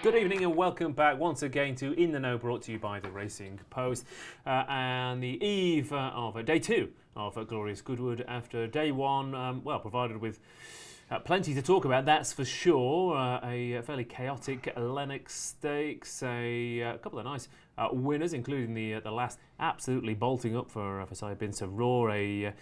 Good evening and welcome back once again to In the Know, brought to you by the Racing Post. And the eve of day two of glorious Goodwood after day one, provided with plenty to talk about, that's for sure. A fairly chaotic Lennox Stakes, a couple of nice winners, including the last absolutely bolting up for Side Bin Roar, a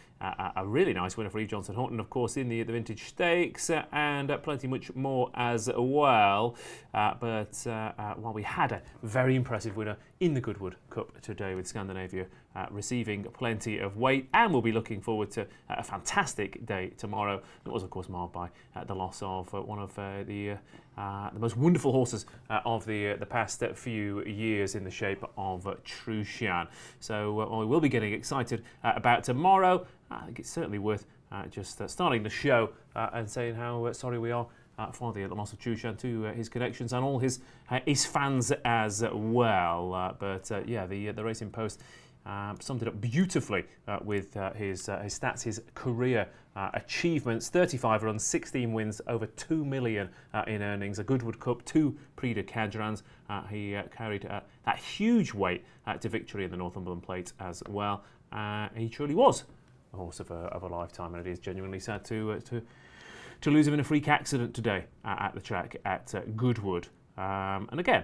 really nice winner for Eve Johnson Horton, of course, in the Vintage Stakes, and plenty much more as well. But while we had a very impressive winner in the Goodwood Cup today with Scandinavia receiving plenty of weight, and we'll be looking forward to a fantastic day tomorrow. It was, of course, marred by the loss of one of the most wonderful horses of the past few years in the shape of Trushan. So we will be getting excited about tomorrow. I think it's certainly worth just starting the show and saying how sorry we are for the loss of Trushan to his connections and all his fans as well. The Racing Post summed it up beautifully with his stats, his career achievements: 35 runs, 16 wins, over 2 million in earnings, a Goodwood Cup, 2 Prix de Cadrans. He carried that huge weight to victory in the Northumberland Plate as well. He truly was a horse of a lifetime, and it is genuinely sad to lose him in a freak accident today at the track at Goodwood. And again,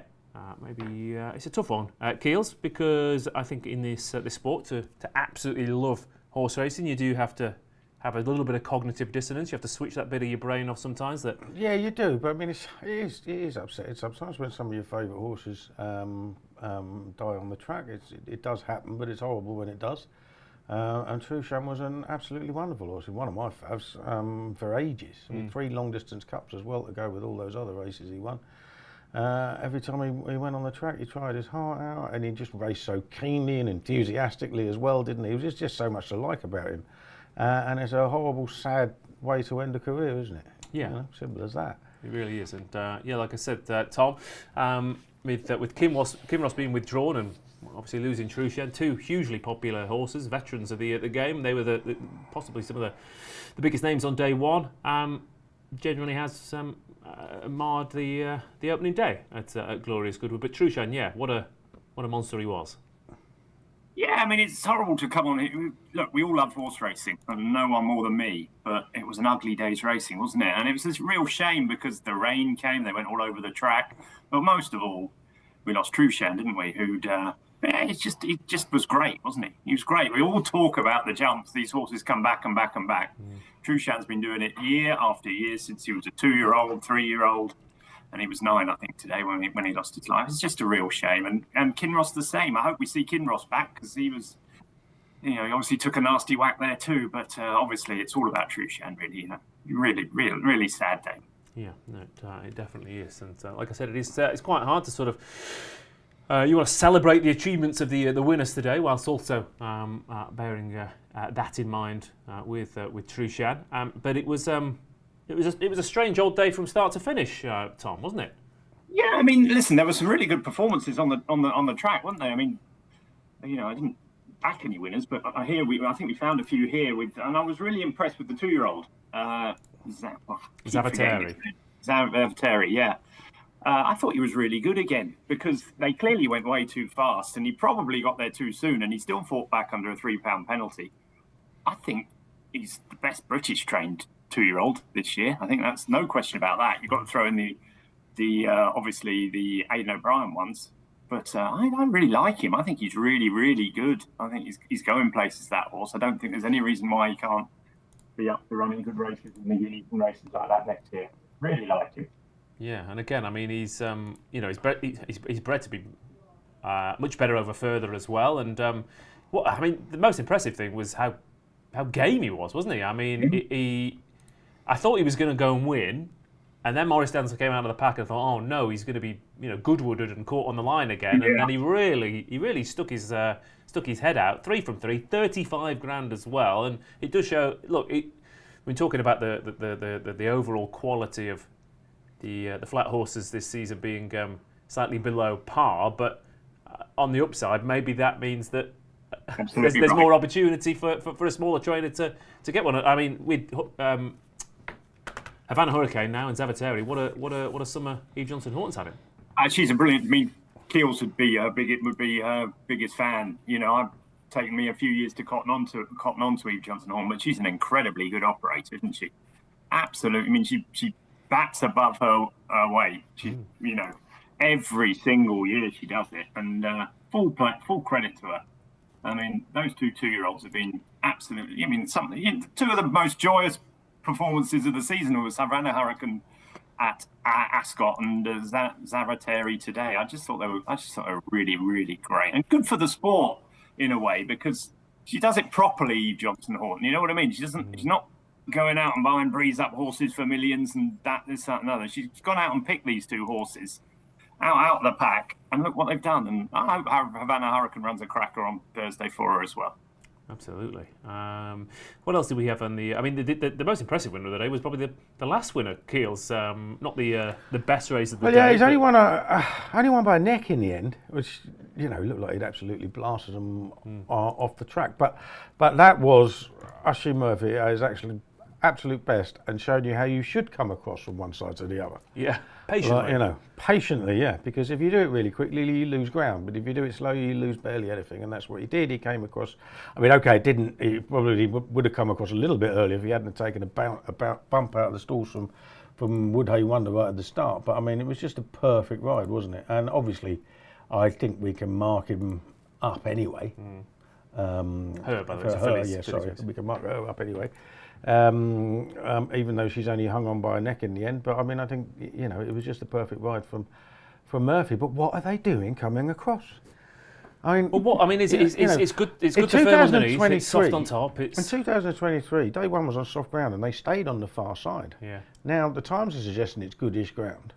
maybe it's a tough one, Keels, because I think in this sport, to absolutely love horse racing, you do have to have a little bit of cognitive dissonance. You have to switch that bit of your brain off sometimes. Yeah, you do. But I mean, it is upsetting sometimes when some of your favourite horses die on the track. It does happen, but it's horrible when it does. And Trushan was an absolutely wonderful horse, one of my favs for ages. I mean, 3 long distance cups as well to go with all those other races he won. Every time he went on the track, he tried his heart out, and he just raced so keenly and enthusiastically as well, didn't he? It was just so much to like about him. And it's a horrible, sad way to end a career, isn't it? Yeah. You know, simple as that. It really is. And like I said, Tom, with Kinross being withdrawn and obviously losing Trushan, 2 hugely popular horses, veterans of the game. They were possibly some of the biggest names on day one. Genuinely has marred the opening day at glorious Goodwood. But Trushan, yeah, what a monster he was. Yeah, I mean, it's horrible to come on. Look, we all love horse racing, and no one more than me, but it was an ugly day's racing, wasn't it? And it was a real shame because the rain came, they went all over the track. But most of all, we lost Trushan, didn't we? He just was great, wasn't he? He was great. We all talk about the jumps. These horses come back and back and back. Trushan's been doing it year after year since he was a 2-year-old, 3-year-old. And he was 9, I think, today when he lost his life. It's just a real shame. And Kinross the same. I hope we see Kinross back because he was, he obviously took a nasty whack there too. But obviously it's all about Trushan, really. Really sad day. Yeah, no, it definitely is. And like I said, it's quite hard to sort of. You want to celebrate the achievements of the winners today, whilst also bearing that in mind with Trushan. But it was a strange old day from start to finish, Tom, wasn't it? Yeah, I mean, listen, there were some really good performances on the track, weren't they? I mean, I didn't back any winners, but I think we found a few here and I was really impressed with the 2-year-old. Zavateri, yeah. I thought he was really good again because they clearly went way too fast, and he probably got there too soon, and he still fought back under a £3 penalty. I think he's the best British trained 2-year-old this year. I think that's no question about that. You've got to throw in the obviously the Aidan O'Brien ones, but I really like him. I think he's really, really good. I think he's going places, that horse. I don't think there's any reason why he can't be up for running good races in the Guineas and races like that next year. Really like him. Yeah, and again, I mean, he's bred to be much better over further as well. And the most impressive thing was how game he was, wasn't he? I mean, I thought he was going to go and win, and then Maurice Dancer came out of the pack and I thought, oh no, he's going to be Goodwooded and caught on the line again. Yeah. And then he really stuck his head out. 3 from 3, 35 grand as well, and it does show. Look, we're talking about the overall quality of the flat horses this season being slightly below par, but on the upside, maybe that means that there's more opportunity for a smaller trainer to get one. I mean, with Havana Hurricane now and Zavateri, what a summer Eve Johnson Horton's having. She's a brilliant. I mean, Keels would be her biggest fan. You know, I've taken me a few years to cotton on to Eve Johnson-Horn, but she's an incredibly good operator, isn't she? Absolutely. I mean, she bats above her weight. She, you know, every single year she does it, and full credit to her. I mean, those two-year-olds have been absolutely. I mean, two of the most joyous performances of the season was Savannah Hurricane at Ascot and Zavateri today. I just thought they were really, really great and good for the sport in a way, because she does it properly, Eve Johnson-Horton. You know what I mean? She's not going out and buying breeze up horses for millions and this, that, and other. She's gone out and picked these two horses out of the pack, and look what they've done. And I hope Havana Hurricane runs a cracker on Thursday for her as well. Absolutely. What else did we have on the? I mean, the most impressive winner of the day was probably the last winner, Keels. Not the best race of the day. Well, yeah, he's only won by a neck in the end, which, you know, looked like he'd absolutely blasted them off the track. But that was Usher Murphy at his absolute best, and showed you how you should come across from one side to the other. Yeah, patiently. Like, you know, patiently, yeah. Because if you do it really quickly, you lose ground. But if you do it slowly, you lose barely anything. And that's what he did. He came across. I mean, okay, he probably would have come across a little bit earlier if he hadn't taken a bump out of the stalls from Woodhay Wonder right at the start. But I mean, it was just a perfect ride, wasn't it? And obviously, I think we can mark him up anyway. Her, by the way. Yeah, sorry, we can mark her up anyway. Even though she's only hung on by a neck in the end. But I mean, I think, you know, it was just a perfect ride from Murphy. But what are they doing coming across? I mean, well, what I mean is it's good. It's good to firm underneath. It's soft on top. In 2023, day one was on soft ground, and they stayed on the far side. Yeah. Now the Times are suggesting it's goodish ground,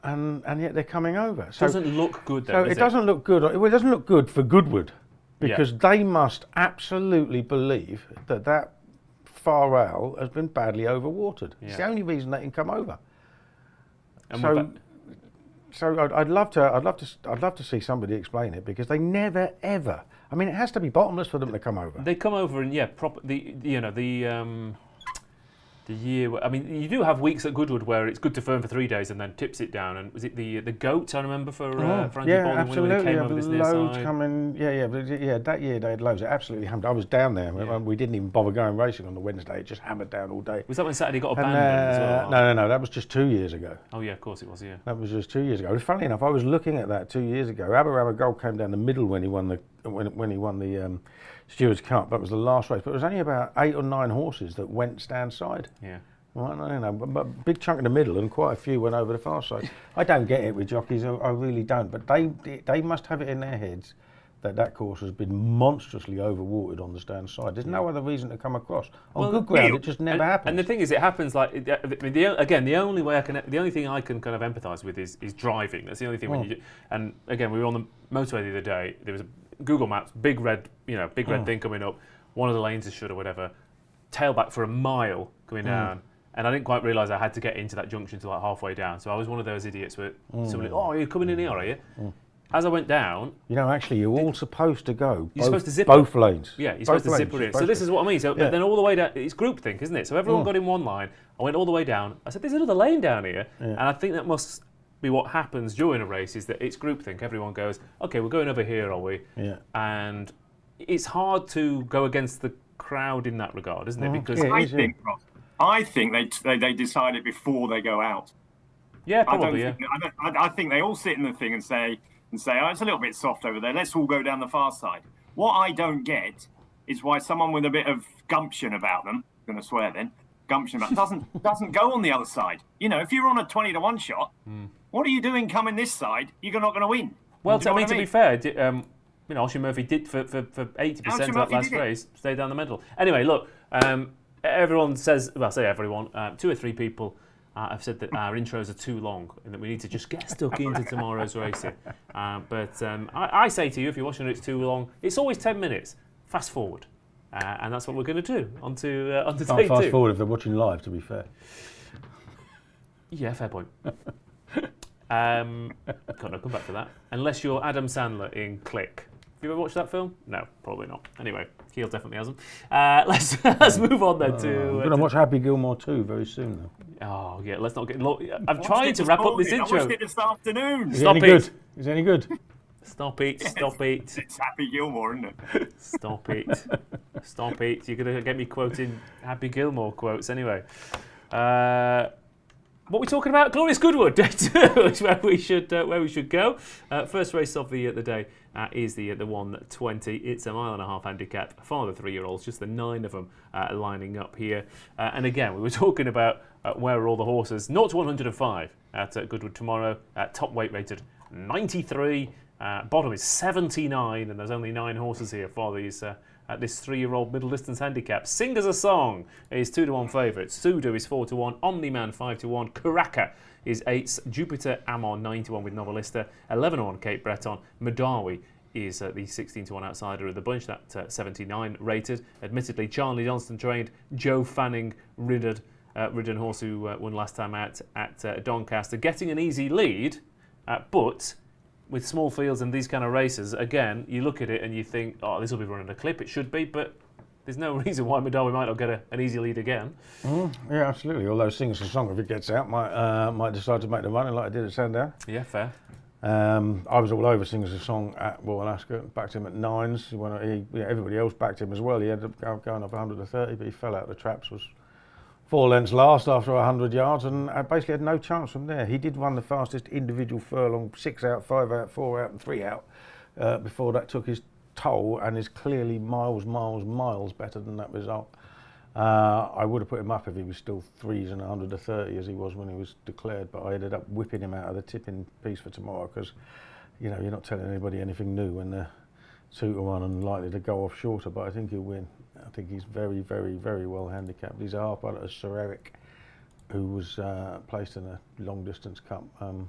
and yet they're coming over. So doesn't look good. Though, so it doesn't look good. Well, it doesn't look good for Goodwood, because they must absolutely believe that Far Rail has been badly overwatered. Yeah. It's the only reason they can come over. And so I'd love to see somebody explain it, because they never ever. I mean, it has to be bottomless for them to come over. They come over and the year. I mean, you do have weeks at Goodwood where it's good to firm for 3 days and then tips it down. And was it the goat? I remember for Andy Baldwin when they came over this near loads side. coming. Yeah. That year they had loads. It absolutely hammered. I was down there. Yeah. We didn't even bother going racing on the Wednesday. It just hammered down all day. Was that when Saturday got abandoned as well? No. That was just 2 years ago. Oh yeah, of course it was. Yeah. That was just 2 years ago. Funny enough, I was looking at that 2 years ago. Aberama Gold came down the middle when he won the Stewards Cup. That was the last race. But it was only about 8 or 9 horses that went stand side. Yeah. Well, I don't know, but a big chunk in the middle, and quite a few went over the far side. I don't get it with jockeys, I really don't. But they must have it in their heads that course has been monstrously overwatered on the stand side. There's no other reason to come across. On good ground, it just never happens. And the thing is, it happens like the only thing I can kind of empathise with is driving. That's the only thing when you. And again, we were on the motorway the other day. There was a Google Maps, big red thing coming up. One of the lanes is shut or whatever. Tailback for a mile going down. And I didn't quite realise I had to get into that junction to like halfway down. So I was one of those idiots where somebody, are you coming in here, are you? As I went down... You know, actually, you're all supposed to go. You're supposed to zip both lanes. Yeah, you're supposed to zipper in. So this is what I mean. So then all the way down, it's groupthink, isn't it? So everyone got in one line. I went all the way down. I said, there's another lane down here. Yeah. And I think that must be what happens during a race, is that it's groupthink. Everyone goes, OK, we're going over here, are we? Yeah. And it's hard to go against the crowd in that regard, isn't it? Because I think they decide it before they go out. Yeah, probably. I think they all sit in the thing and say, oh, it's a little bit soft over there. Let's all go down the far side. What I don't get is why someone with a bit of gumption about them, I'm going to swear then, doesn't go on the other side. You know, if you're on a 20-1 shot, what are you doing coming this side? You're not going to win. Well, to be fair, Osher Murphy did for 80% of that last race, stay down the middle. Anyway, look. Everyone says, well, I say everyone, 2 or 3 people have said that our intros are too long and that we need to just get stuck into tomorrow's racing. But I say to you, if you're watching it, it's too long. It's always 10 minutes. Fast forward. And that's what we're going to do onto day 2. Fast forward if they're watching live, to be fair. Yeah, fair point. Can't come back to that. Unless you're Adam Sandler in Click. Have you ever watched that film? No, probably not. Anyway, Keel definitely hasn't. Let's move on then to... I'm going to watch Happy Gilmore 2 very soon, though. Oh, yeah, let's not get... I'm trying to wrap up this intro. I watched it this afternoon. Is it any good? Is it any good? Stop it, stop it. It's Happy Gilmore, isn't it? Stop it. Stop it. You're going to get me quoting Happy Gilmore quotes anyway. What are we talking about? Glorious Goodwood, Day 2 is where we should go. First race of the day is the 120. It's a 1.5 mile handicap for the 3-year-olds, just the 9 of them lining up here. And again, we were talking about where are all the horses. 0 to 105 at Goodwood tomorrow. Top weight rated 93. Bottom is 79, and there's only 9 horses here for these at this 3-year-old middle distance handicap. Sing Us a Song is 2 to 1 favourite. Sudo is 4 to 1. Omni-Man 5 to 1. Karaka is 8. Jupiter Amon 9 to 1 with Novelista. 11 to 1 Cape Breton. Madawi is the 16 to 1 outsider of the bunch. That 79 rated. Admittedly, Charlie Johnston trained. Joe Fanning ridden horse who won last time out at Doncaster, getting an easy lead, but with small fields and these kind of races, again, you look at it and you think, oh, this will be running a clip. It should be, but there's no reason why Madawi might not get an easy lead again. Yeah, absolutely. Although Sing Us a Song, if it gets out, might decide to make the running like I did at Sandown. Yeah, fair. I was all over Sing Us a Song at Royal Alaska. Backed him at 9s. Everybody else backed him as well. He ended up going up 130, but he fell out of the traps. Was 4 lengths last after 100 yards, and I basically had no chance from there. He did run the fastest individual furlong, 6 out, 5 out, 4 out and 3 out before that took his toll, and is clearly miles better than that result. I would have put him up if he was still 3s and 130 as he was when he was declared, but I ended up whipping him out of the tipping piece for tomorrow because, you know, you're not telling anybody anything new when they're 2 to 1 and likely to go off shorter, but I think he'll win. I think he's very, very, very well handicapped. He's a half brother of Sir Eric, who was placed in a long distance cup and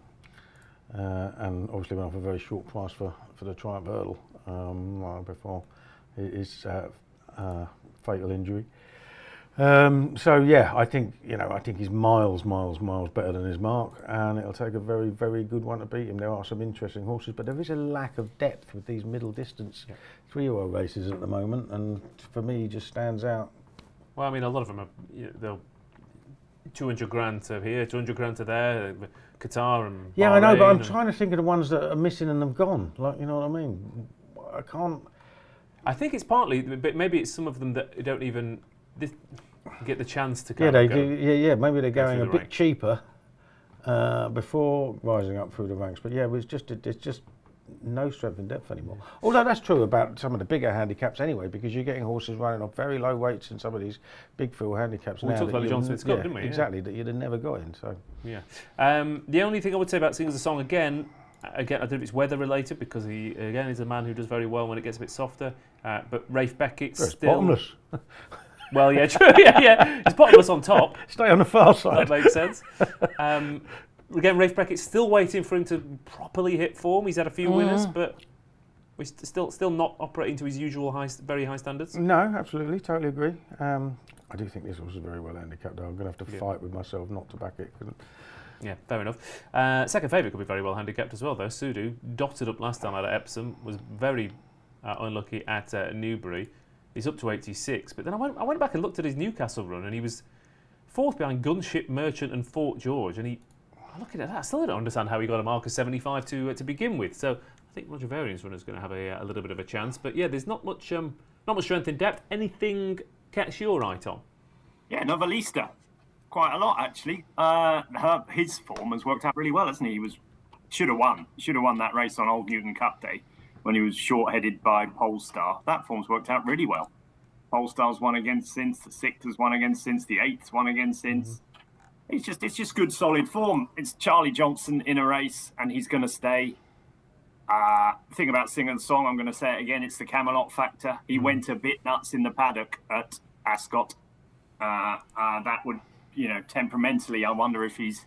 obviously went off a very short price for the Triumph Hurdle before his fatal injury. So yeah, I think he's miles better than his mark, and it'll take a very, very good one to beat him. There are some interesting horses, but there is a lack of depth with these middle distance 3-year-old races at the moment, and for me, he just stands out. Well, I mean, a lot of them are they'll 200 grand to here, 200 grand to there, Qatar and yeah, Bahrain, I know, but I'm trying to think of the ones that are missing and have gone. Like, you know what I mean? I can't. I think it's partly, but maybe it's some of them that don't even get the chance to go. Yeah, they do. Yeah. Maybe they're going a bit ranks. cheaper before rising up through the ranks. But yeah, it's just no strength and depth anymore. Although that's true about some of the bigger handicaps anyway, because you're getting horses running off very low weights in some of these big field handicaps. We talked about the John Smith Cup, didn't we? Exactly, that you'd have never got in. So yeah. The only thing I would say about Sing Us a Song again, I don't know if it's weather related because he again is a man who does very well when it gets a bit softer. But Rafe Beckett's still bottomless. Well, yeah, true. Yeah. He's bottomless on top. Stay on the far side. That makes sense. Again, Rafe Beckett's still waiting for him to properly hit form. He's had a few winners, but we're still not operating to his usual very high standards. No, absolutely, totally agree. I do think this horse is very well handicapped, though. I'm going to have to fight with myself not to back it. Yeah, fair enough. Second favourite could be very well handicapped as well, though. Sudo dotted up last time out at Epsom, was very unlucky at Newbury. He's up to 86, but then I went back and looked at his Newcastle run, and he was 4th behind Gunship, Merchant, and Fort George. And looking at that, I still don't understand how he got a mark of 75 to begin with. So I think Roger Varian's runner is going to have a little bit of a chance. But yeah, there's not much strength in depth. Anything catch your eye, Tom? Yeah, Novelista, quite a lot actually. His form has worked out really well, hasn't he? He should have won that race on Old Newton Cup Day, when he was short-headed by Polestar. That form's worked out really well. Polestar's won again since, the 6th has won again since, the 8th's won again since. It's just good, solid form. It's Charlie Johnson in a race, and he's going to stay. Thing about Sing Us a Song, I'm going to say it again, it's the Camelot factor. He went a bit nuts in the paddock at Ascot. That would, temperamentally, I wonder if he's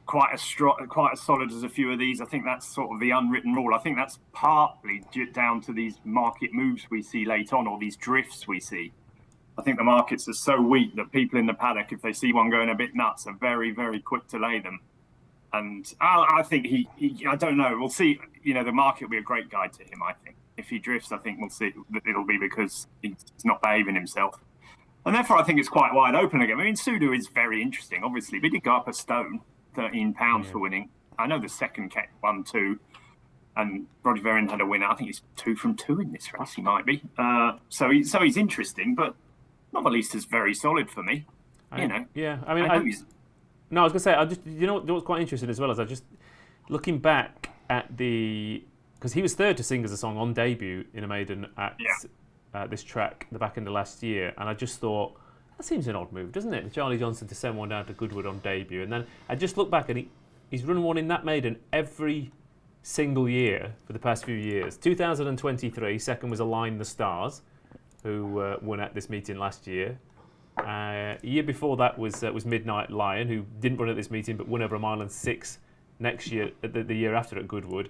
quite as solid as a few of these. I think that's sort of the unwritten rule. I think that's partly down to these market moves we see late on, or these drifts we see. I think the markets are so weak that people in the paddock, if they see one going a bit nuts, are very, very quick to lay them. And I think he I don't know. We'll see. The market will be a great guide to him, I think. If he drifts, I think we'll see. It'll be because he's not behaving himself. And therefore, I think it's quite wide open again. I mean, Sudo is very interesting, obviously. But he did go up a stone, £13 for winning. I know the second won 2, and Roger Verin had a winner. I think he's 2 from 2 in this race. He might be. So he's interesting, but not the least is very solid for me. Yeah, I mean, I was going to say, what's quite interesting as well is I just looking back at because he was third to sing as a song on debut in a maiden at this track the back end of last year, and I just thought that seems an odd move, doesn't it? Charlie Johnson to send one down to Goodwood on debut, and then I just look back and he's run one in that maiden every single year for the past few years. 2023, second was Align the Stars, who won at this meeting last year. A year before that was Midnight Lion, who didn't run at this meeting but won over a mile and 6 next year, the year after at Goodwood.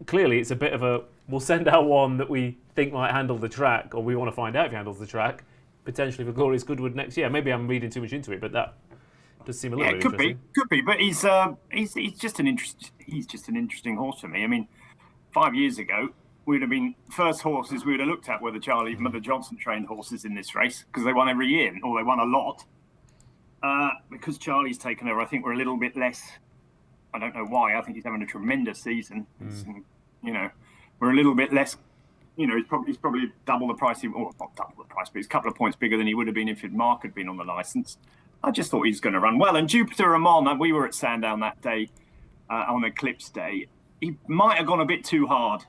Clearly, it's a bit of we'll send out one that we think might handle the track, or we want to find out if he handles the track, potentially for Glorious Goodwood next year. Maybe I'm reading too much into it, but that does seem a little bit interesting. Could be, but he's just an interesting horse to me. I mean, 5 years ago, we'd have been first horses we would have looked at were the Charlie Mother Johnson trained horses in this race, because they won every year, or they won a lot. Because Charlie's taken over, I think we're a little bit less. I don't know why. I think he's having a tremendous season. We're a little bit less. He's probably double the price, or not double the price, but he's a couple of points bigger than he would have been if Mark had been on the licence. I just thought he was going to run well. And Jupiter Amon, we were at Sandown that day on Eclipse Day. He might have gone a bit too hard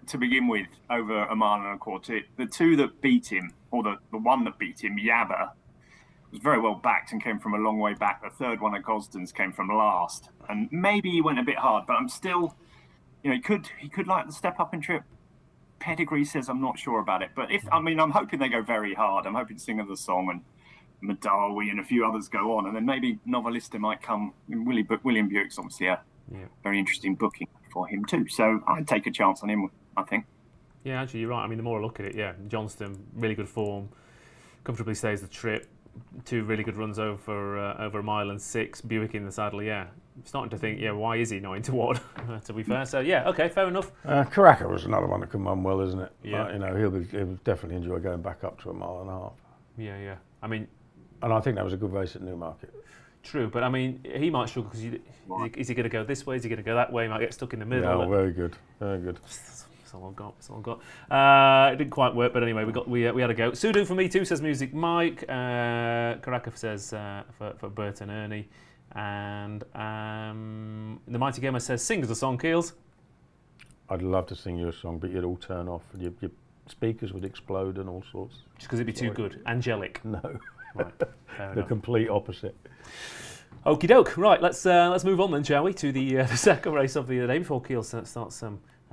to begin with over a mile and a quarter. The two that beat him, or the one that beat him, Yabba, was very well backed and came from a long way back. The third one at Gosden's came from last, and maybe he went a bit hard. But I'm still, he could like the step up and trip. Pedigree says I'm not sure about it, but I'm hoping they go very hard. I'm hoping Sing of the Song and Madawi and a few others go on, and then maybe Novelista might come. William Buick's obviously a very interesting booking for him too, so I'd take a chance on him, I think. Yeah, actually, you're right. I mean, the more I look at it, Johnston, really good form, comfortably stays the trip, 2 really good runs over a mile and 6, Buick in the saddle, starting to think, why is he 9 to 1, to be fair, so okay, fair enough. Karaka was another one that can run well, isn't it? Yeah. But, he'll definitely enjoy going back up to a mile and a half. Yeah. I mean... And I think that was a good race at Newmarket. True, but I mean, he might struggle because is he going to go this way? Is he going to go that way? He might get stuck in the middle. Yeah, very good. That's all I've got. It didn't quite work, but anyway, we had a go. Sudo for me too, says Music Mike. Karakov says for Bert and Ernie. And the Mighty Gamer says, sing us a song, Keels. I'd love to sing you a song, but you'd all turn off. Your speakers would explode and all sorts. Just because it'd be too good. Angelic. No. Right, the complete opposite. Okie doke. Right, let's move on then, shall we, to the second race of the day before Keel starts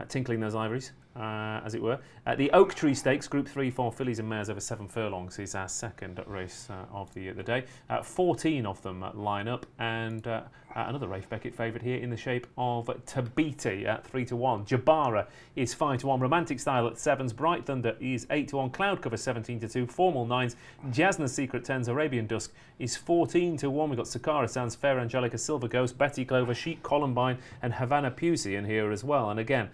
tinkling those ivories, as it were. The Oak Tree Stakes, Group 3 for fillies and mares over 7 furlongs is our second race of the day. 14 of them line up, and another Rafe Beckett favourite here in the shape of Tabiti at 3 to 1. Jabara is 5 to 1. Romantic Style at 7s. Bright Thunder is 8 to 1. Cloud Cover 17 to 2. Formal 9s. Jasna's Secret 10s. Arabian Dusk is 14 to 1. We've got Sakara Sands, Fair Angelica, Silver Ghost, Betty Clover, Chic Columbine, and Havana Pusey in here as well. And again,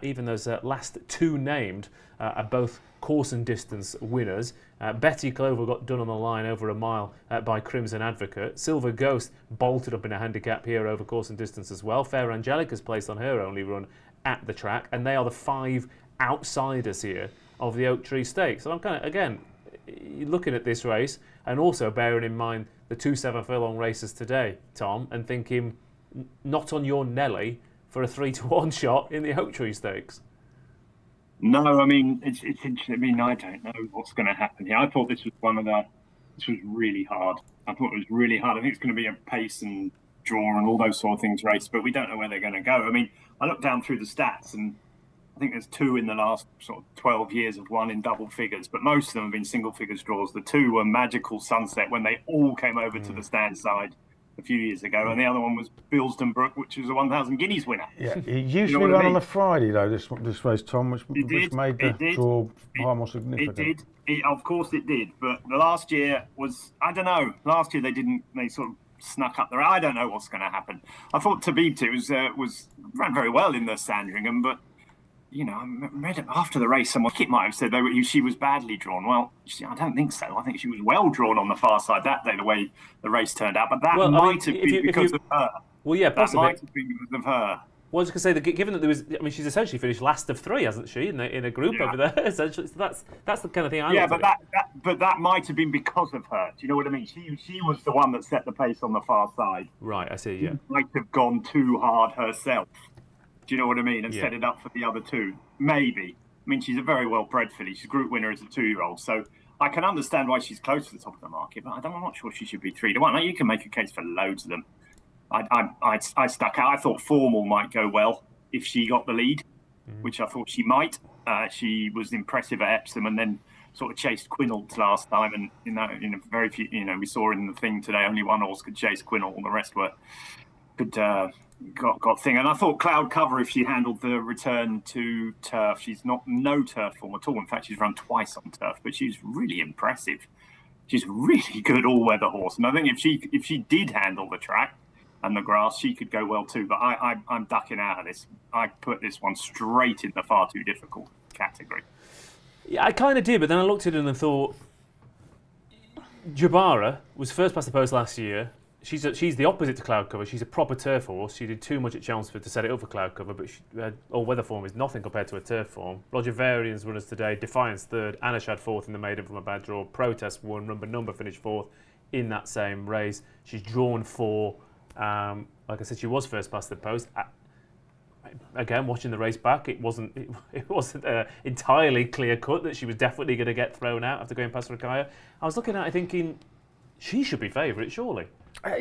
even those last 2 named are both course and distance winners. Betty Clover got done on the line over a mile by Crimson Advocate. Silver Ghost bolted up in a handicap here over course and distance as well. Fair Angelica's placed on her only run at the track, and they are the 5 outsiders here of the Oak Tree Stakes. So I'm kind of, again, looking at this race and also bearing in mind the 2 7 furlong races today, Tom, and thinking not on your Nelly for a 3 to 1 shot in the Oak Tree Stakes. No, I mean, it's interesting. I mean, I don't know what's going to happen here. I thought this was this was really hard. I thought it was really hard. I think it's going to be a pace and draw and all those sort of things race, but we don't know where they're going to go. I mean, I looked down through the stats, and I think there's 2 in the last sort of 12 years of 1 in double figures, but most of them have been single figures draws. The 2 were Magical Sunset when they all came over to the stand side a few years ago, and the other one was Bilston Brook, which was a 1,000 guineas winner. Yeah, it usually run on a Friday though. This race, Tom, which made the draw far more significant. It did. Of course, it did. But the last year was, I don't know. Last year they sort of snuck up there. I don't know what's going to happen. I thought Tabiti was ran very well in the Sandringham, but I read after the race, someone might have said she was badly drawn. Well, I don't think so. I think she was well drawn on the far side that day, the way the race turned out. But that might have been because of her. Well, yeah, possibly. That might have been because of her. Well, I was going to say, given that there was, I mean, she's essentially finished last of 3, hasn't she, in a group over there? Essentially, so that's the kind of thing I but that might have been because of her. Do you know what I mean? She was the one that set the pace on the far side. Right, I see. Yeah, she might have gone too hard herself. Do you know what I mean? And set it up for the other two. Maybe. I mean, she's a very well-bred filly. She's a group winner as a 2-year-old, so I can understand why she's close to the top of the market. But I'm not sure she should be 3-1. Now, you can make a case for loads of them. I stuck out. I thought Formal might go well if she got the lead, which I thought she might. She was impressive at Epsom and then sort of chased Quinault last time. And, very few, we saw in the thing today, only one horse could chase Quinault, and the rest were good, got thing. And I thought Cloud Cover, if she handled the return to turf, she's no turf form at all. In fact, she's run twice on turf, but she's really impressive. She's a really good all-weather horse. And I think if she did handle the track and the grass, she could go well too. But I'm ducking out of this. I put this one straight in the far too difficult category. Yeah, I kind of did, but then I looked at it and thought, Jabara was first past the post last year. She's the opposite to Cloud Cover. She's a proper turf horse. She did too much at Chelmsford to set it up for Cloud Cover, but all-weather form is nothing compared to a turf form. Roger Varian's runners today, Defiance third, Anashad fourth in the maiden from a bad draw, Protest won, Number finished fourth in that same race. She's drawn 4. Like I said, she was first past the post. Again, watching the race back, it wasn't entirely clear cut that she was definitely going to get thrown out after going past Rakaya. I was looking at it thinking, she should be favourite, surely.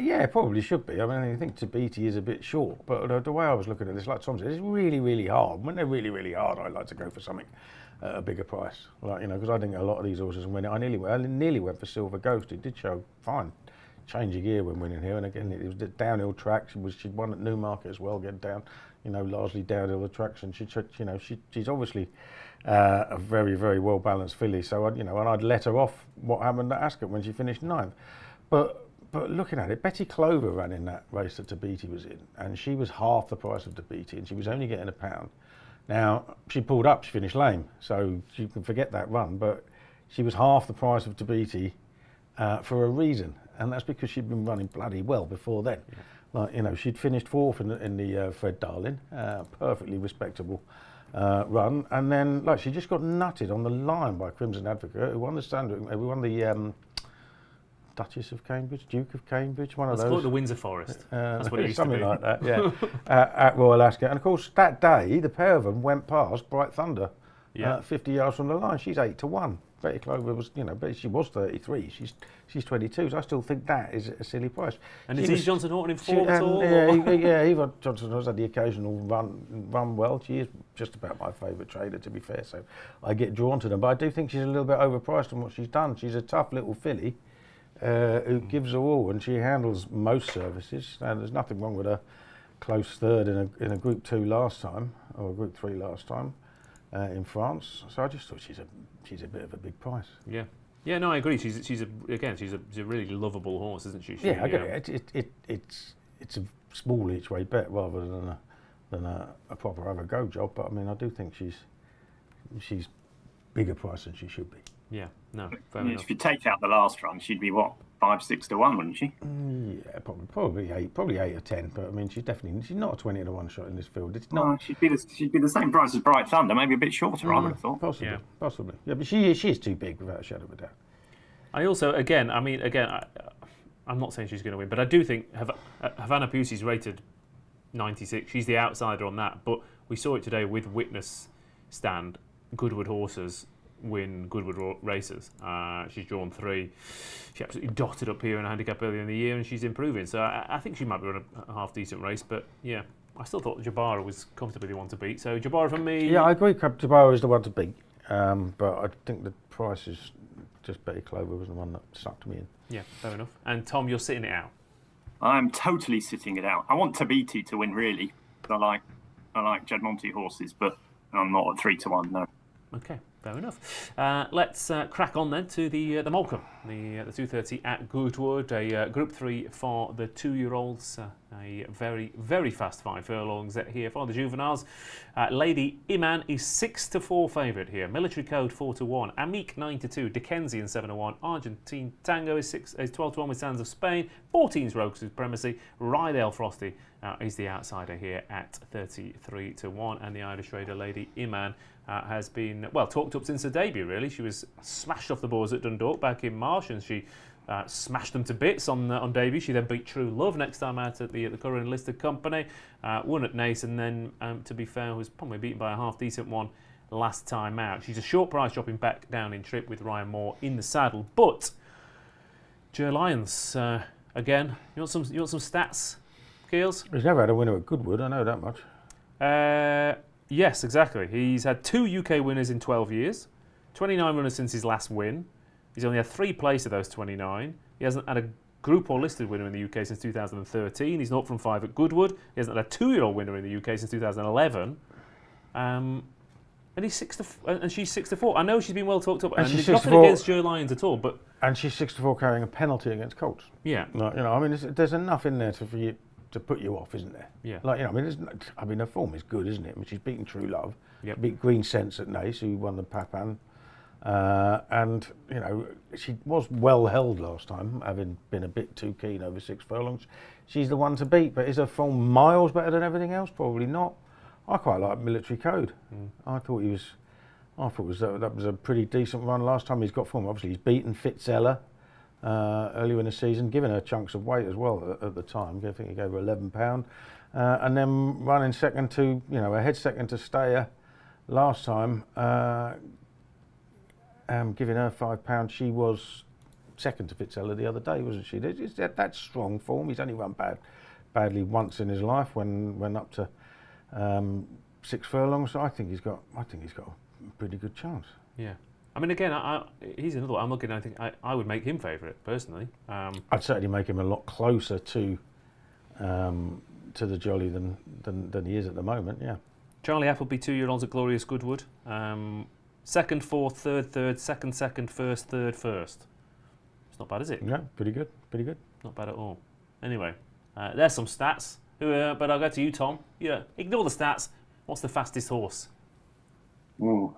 Yeah, probably should be. I mean, I think Tabiti is a bit short, but the way I was looking at this, like Tom said, it's really, really hard. When they're really, really hard, I like to go for something at a bigger price. Because I think a lot of these horses, when I nearly went for Silver Ghost. It did show fine change of gear when winning here, and again, it was the downhill track. She'd won at Newmarket as well, getting down, largely downhill attraction. She's obviously a very, very well balanced filly. So and I'd let her off what happened at Ascot when she finished 9th, but looking at it, Betty Clover ran in that race that Tabiti was in, and she was half the price of Tabiti, and she was only getting £1. Now, she pulled up, she finished lame, so you can forget that run, but she was half the price of Tabiti for a reason, and that's because she'd been running bloody well before then. Yeah. She'd finished 4th in the Fred Darling, perfectly respectable run, and then she just got nutted on the line by Crimson Advocate, who won the Duchess of Cambridge, Duke of Cambridge, one of those. It's called the Windsor Forest. That's what it used to be. Something like that, yeah. At Royal Ascot. And of course, that day, the pair of them went past Bright Thunder, 50 yards from the line. She's 8-1. Betty Clover was, but she was 33. She's 22. So I still think that is a silly price. And is Eve Johnson Horton in form at all? Yeah, Eve Johnson has had the occasional run well. She is just about my favourite trader, to be fair. So I get drawn to them. But I do think she's a little bit overpriced on what she's done. She's a tough little filly. Who gives her all, and she handles most services, and there's nothing wrong with a close third in a Group 2 last time, or a Group 3 last time in France. So I just thought she's a bit of a big price. Yeah, no, I agree. She's a really lovable horse, isn't she? I get it. It's a small each way bet rather than a proper have a go job. But I mean, I do think she's bigger price than she should be. Yeah, no, fair enough. If you take out the last run, she'd be what, 5-6-1, wouldn't she? Yeah, probably 8 or 10. But I mean, she's not a 20-1 shot in this field. It's not. No, she'd be the same price as Bright Thunder, maybe a bit shorter. I would have thought. Possibly. Yeah, but she is too big without a shadow of a doubt. I also, I'm not saying she's going to win, but I do think Havana Pusey's rated 96. She's the outsider on that, but we saw it today with Witness Stand. Goodwood horses win Goodwood races. She's drawn 3. She absolutely dotted up here in a handicap earlier in the year, and she's improving. So I think she might be on a half-decent race, but yeah, I still thought Jabara was comfortably the one to beat. So Jabara for me... Yeah, I agree, Jabara is the one to beat, but I think the price is just Betty Clover was the one that sucked me in. Yeah, fair enough. And Tom, you're sitting it out. I'm totally sitting it out. I want Tabiti to win, really. I like Jadmonte horses, but I'm not at 3-1, no. Okay, fair enough. Let's crack on then to the Molecomb the 2:30 at Goodwood, a Group 3 for the 2-year-olds, a very, very fast 5 furlongs here for the juveniles. Lady Iman is 6-4 favourite here, Military Code 4-1, Amique 9-2, Dickensian 7-1, Argentine Tango is 12-1 with Sands of Spain, 14's Rogue Supremacy, Rydale Frosty is the outsider here at 33-1, and the Irish Raider Lady Iman has been, well, talked up since her debut, really. She was smashed off the boards at Dundalk back in March, and she smashed them to bits on debut. She then beat True Love next time out at the current listed company, won at Naas, and then, to be fair, was probably beaten by a half-decent one last time out. She's a short price dropping back down in trip with Ryan Moore in the saddle, but Jer Lyons, again, you want some stats, Keels? He's never had a winner at Goodwood, I know that much. Yes, exactly. He's had 2 UK winners in 12 years, 29 runners since his last win. He's only had 3 places of those 29. He hasn't had a group or listed winner in the UK since 2013. He's 0 from 5 at Goodwood. He hasn't had a 2-year-old winner in the UK since 2011. And he's and she's 6-4. I know she's been well talked up, and there's nothing against Jer Lyons at all, but and she's 6-4 carrying a penalty against Colts. Yeah, like, I mean, there's enough in there for you to put you off, isn't there? Yeah. Like, I mean, her form is good, isn't it? I mean, she's beaten True Love, yep. beat Green Sense at Naas, who won the Papan, and she was well held last time, having been a bit too keen over 6 furlongs. She's the one to beat, but is her form miles better than everything else? Probably not. I quite like Military Code. I thought that was a pretty decent run last time. He's got form. Obviously, he's beaten Fitzella earlier in the season, giving her chunks of weight as well at the time. I think he gave her £11, and then running second to, a head second to Stayer last time, giving her £5. She was second to Fitzella the other day, wasn't she? That's strong form. He's only run badly once in his life when up to 6 furlongs. So I think he's got a pretty good chance. Yeah. I mean, again, he's another one. I'm looking. I think I would make him favourite personally. I'd certainly make him a lot closer to the Jolly than he is at the moment. Yeah. Charlie Appleby, 2-year-olds at Glorious Goodwood. Second, fourth, third, second, first, third, first. It's not bad, is it? Yeah, pretty good. Not bad at all. Anyway, there's some stats. But I'll go to you, Tom. Yeah, ignore the stats. What's the fastest horse? Oh,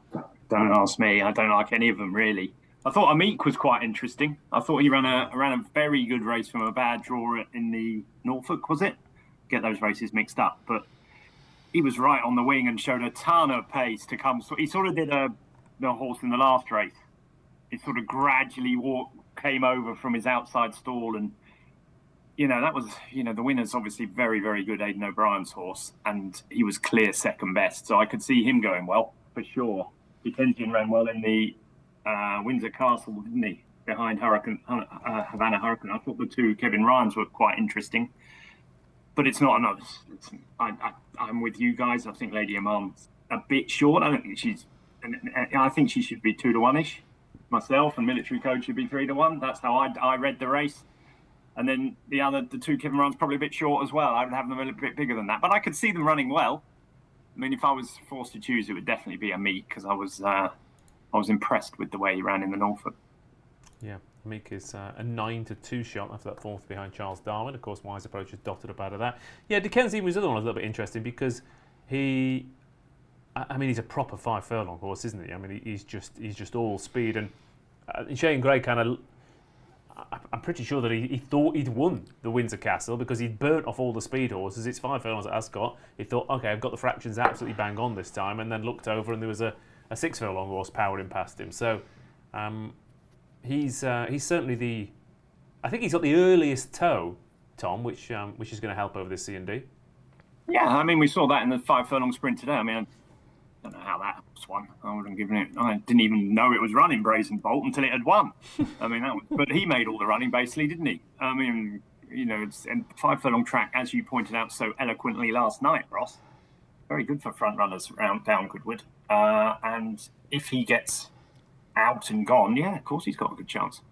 don't ask me. I don't like any of them, really. I thought Amique was quite interesting. I thought he ran a very good race from a bad draw in the Norfolk, was it? Get those races mixed up. But he was right on the wing and showed a ton of pace to come. So he sort of did the horse in the last race. He sort of gradually came over from his outside stall, and that was, the winner's obviously very, very good, Aidan O'Brien's horse, and he was clear second best. So I could see him going well, for sure. Dickensian ran well in the Windsor Castle, didn't he? Behind Havana Hurricane. I thought the 2 Kevin Ryans were quite interesting. But it's not enough. I'm with you guys. I think Lady Iman's a bit short. I think she should be 2-1-ish myself, and Military Code should be 3-1. That's how I read the race. And then the 2 Kevin Ryans probably a bit short as well. I would have them a little bit bigger than that. But I could see them running well. I mean, if I was forced to choose, it would definitely be Amique, because I was impressed with the way he ran in the Norfolk. Yeah, Amique is a 9-2 shot after that 4th behind Charles Darwin. Of course, Wise Approach is dotted up out of that. Yeah, Dickensian was the other one a little bit interesting because he's a proper 5 furlong horse, isn't he? I mean, he's just all speed. And Shane Gray I'm pretty sure that he thought he'd won the Windsor Castle because he'd burnt off all the speed horses. It's 5 furlongs at Ascot. He thought, okay, I've got the fractions absolutely bang on this time, and then looked over and there was a 6 furlong horse powering past him. So he's certainly I think he's got the earliest toe, Tom, which is going to help over this C&D. Yeah, I mean, we saw that in the 5 furlong sprint today. I mean, I don't know how that won. I would have given it. I didn't even know it was running Brazen Bolt until it had won. I mean, but he made all the running basically, didn't he? I mean, it's a 5 furlong track, as you pointed out so eloquently last night, Ross. Very good for front runners down Goodwood. And if he gets out and gone, yeah, of course he's got a good chance.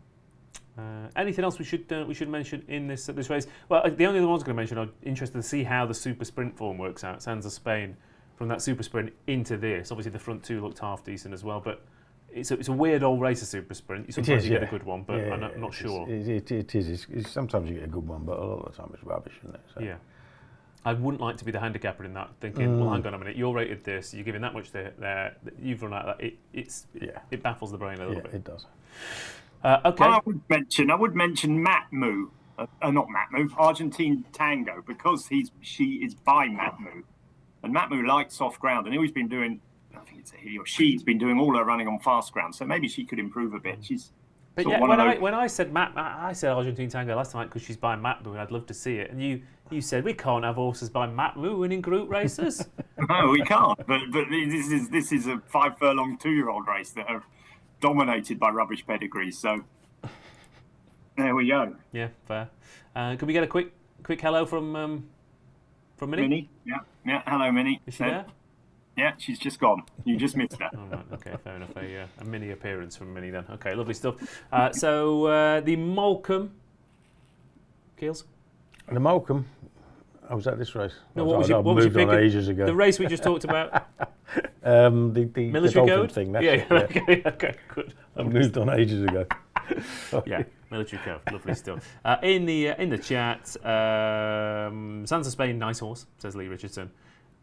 Anything else we should mention in this race? Well, the only other one I was going to mention, I'm interested to see how the super sprint form works out. Sands of Spain from that super sprint into this. Obviously, the front 2 looked half decent as well, but it's a weird old race, a super sprint. Sometimes you get a good one, but I'm not sure. It is. Sometimes you get a good one, but a lot of the time it's rubbish, isn't it? So. Yeah. I wouldn't like to be the handicapper in that, thinking, well, hang on a minute, you're rated this, you're giving that much there, you've run out of that. It baffles the brain a little bit. It does. Okay. Well, I would mention Matmu, not Matmu, Argentine Tango, because she is by Matmu, and Matmu likes soft ground, and he's been doing. I think it's he or she's been doing all her running on fast ground, so maybe she could improve a bit. She's. But yeah, when I said I said Argentine Tango last night because she's by Matmu and I'd love to see it, and you said we can't have horses by Matmu winning group races. No, we can't. But this is a 5 furlong 2-year-old race that are dominated by rubbish pedigrees. So there we go. Yeah, fair. Can we get a quick hello from Minnie? Minnie, yeah. Hello, Minnie. Is she there? Yeah, she's just gone. You just missed her. Oh, right, okay, fair enough. A mini appearance from Minnie then. Okay, lovely stuff. So the Molecomb, Keels? The Molecomb. I was at this race. No, what was your pick? Ages ago. The race we just talked about. The military code thing. Okay, good. I moved on ages ago. Yeah, military code. Lovely stuff. In the chat, Sands of Spain, nice horse, says Lee Richardson.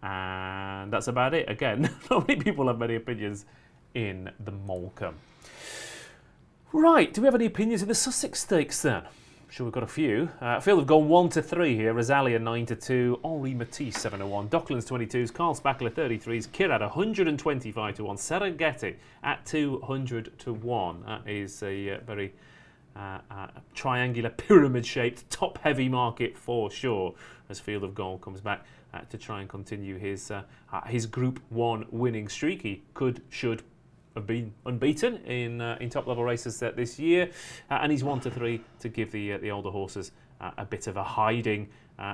And that's about it. Again, not many people have many opinions in the Molecomb. Right, do we have any opinions in the Sussex Stakes then? I'm sure we've got a few. Field have gone 1-3 here. Rosalia 9-2, Henri Matisse 7-1, Docklands 22s, Carl Spackler 33s, Kirad 125-1, Serengeti at 200-1. That is a very triangular pyramid-shaped top-heavy market for sure. As Field of Gold comes back to try and continue his Group 1 winning streak. He should have been unbeaten in top-level races this year, and he's 1-3 to give the older horses a bit of a hiding.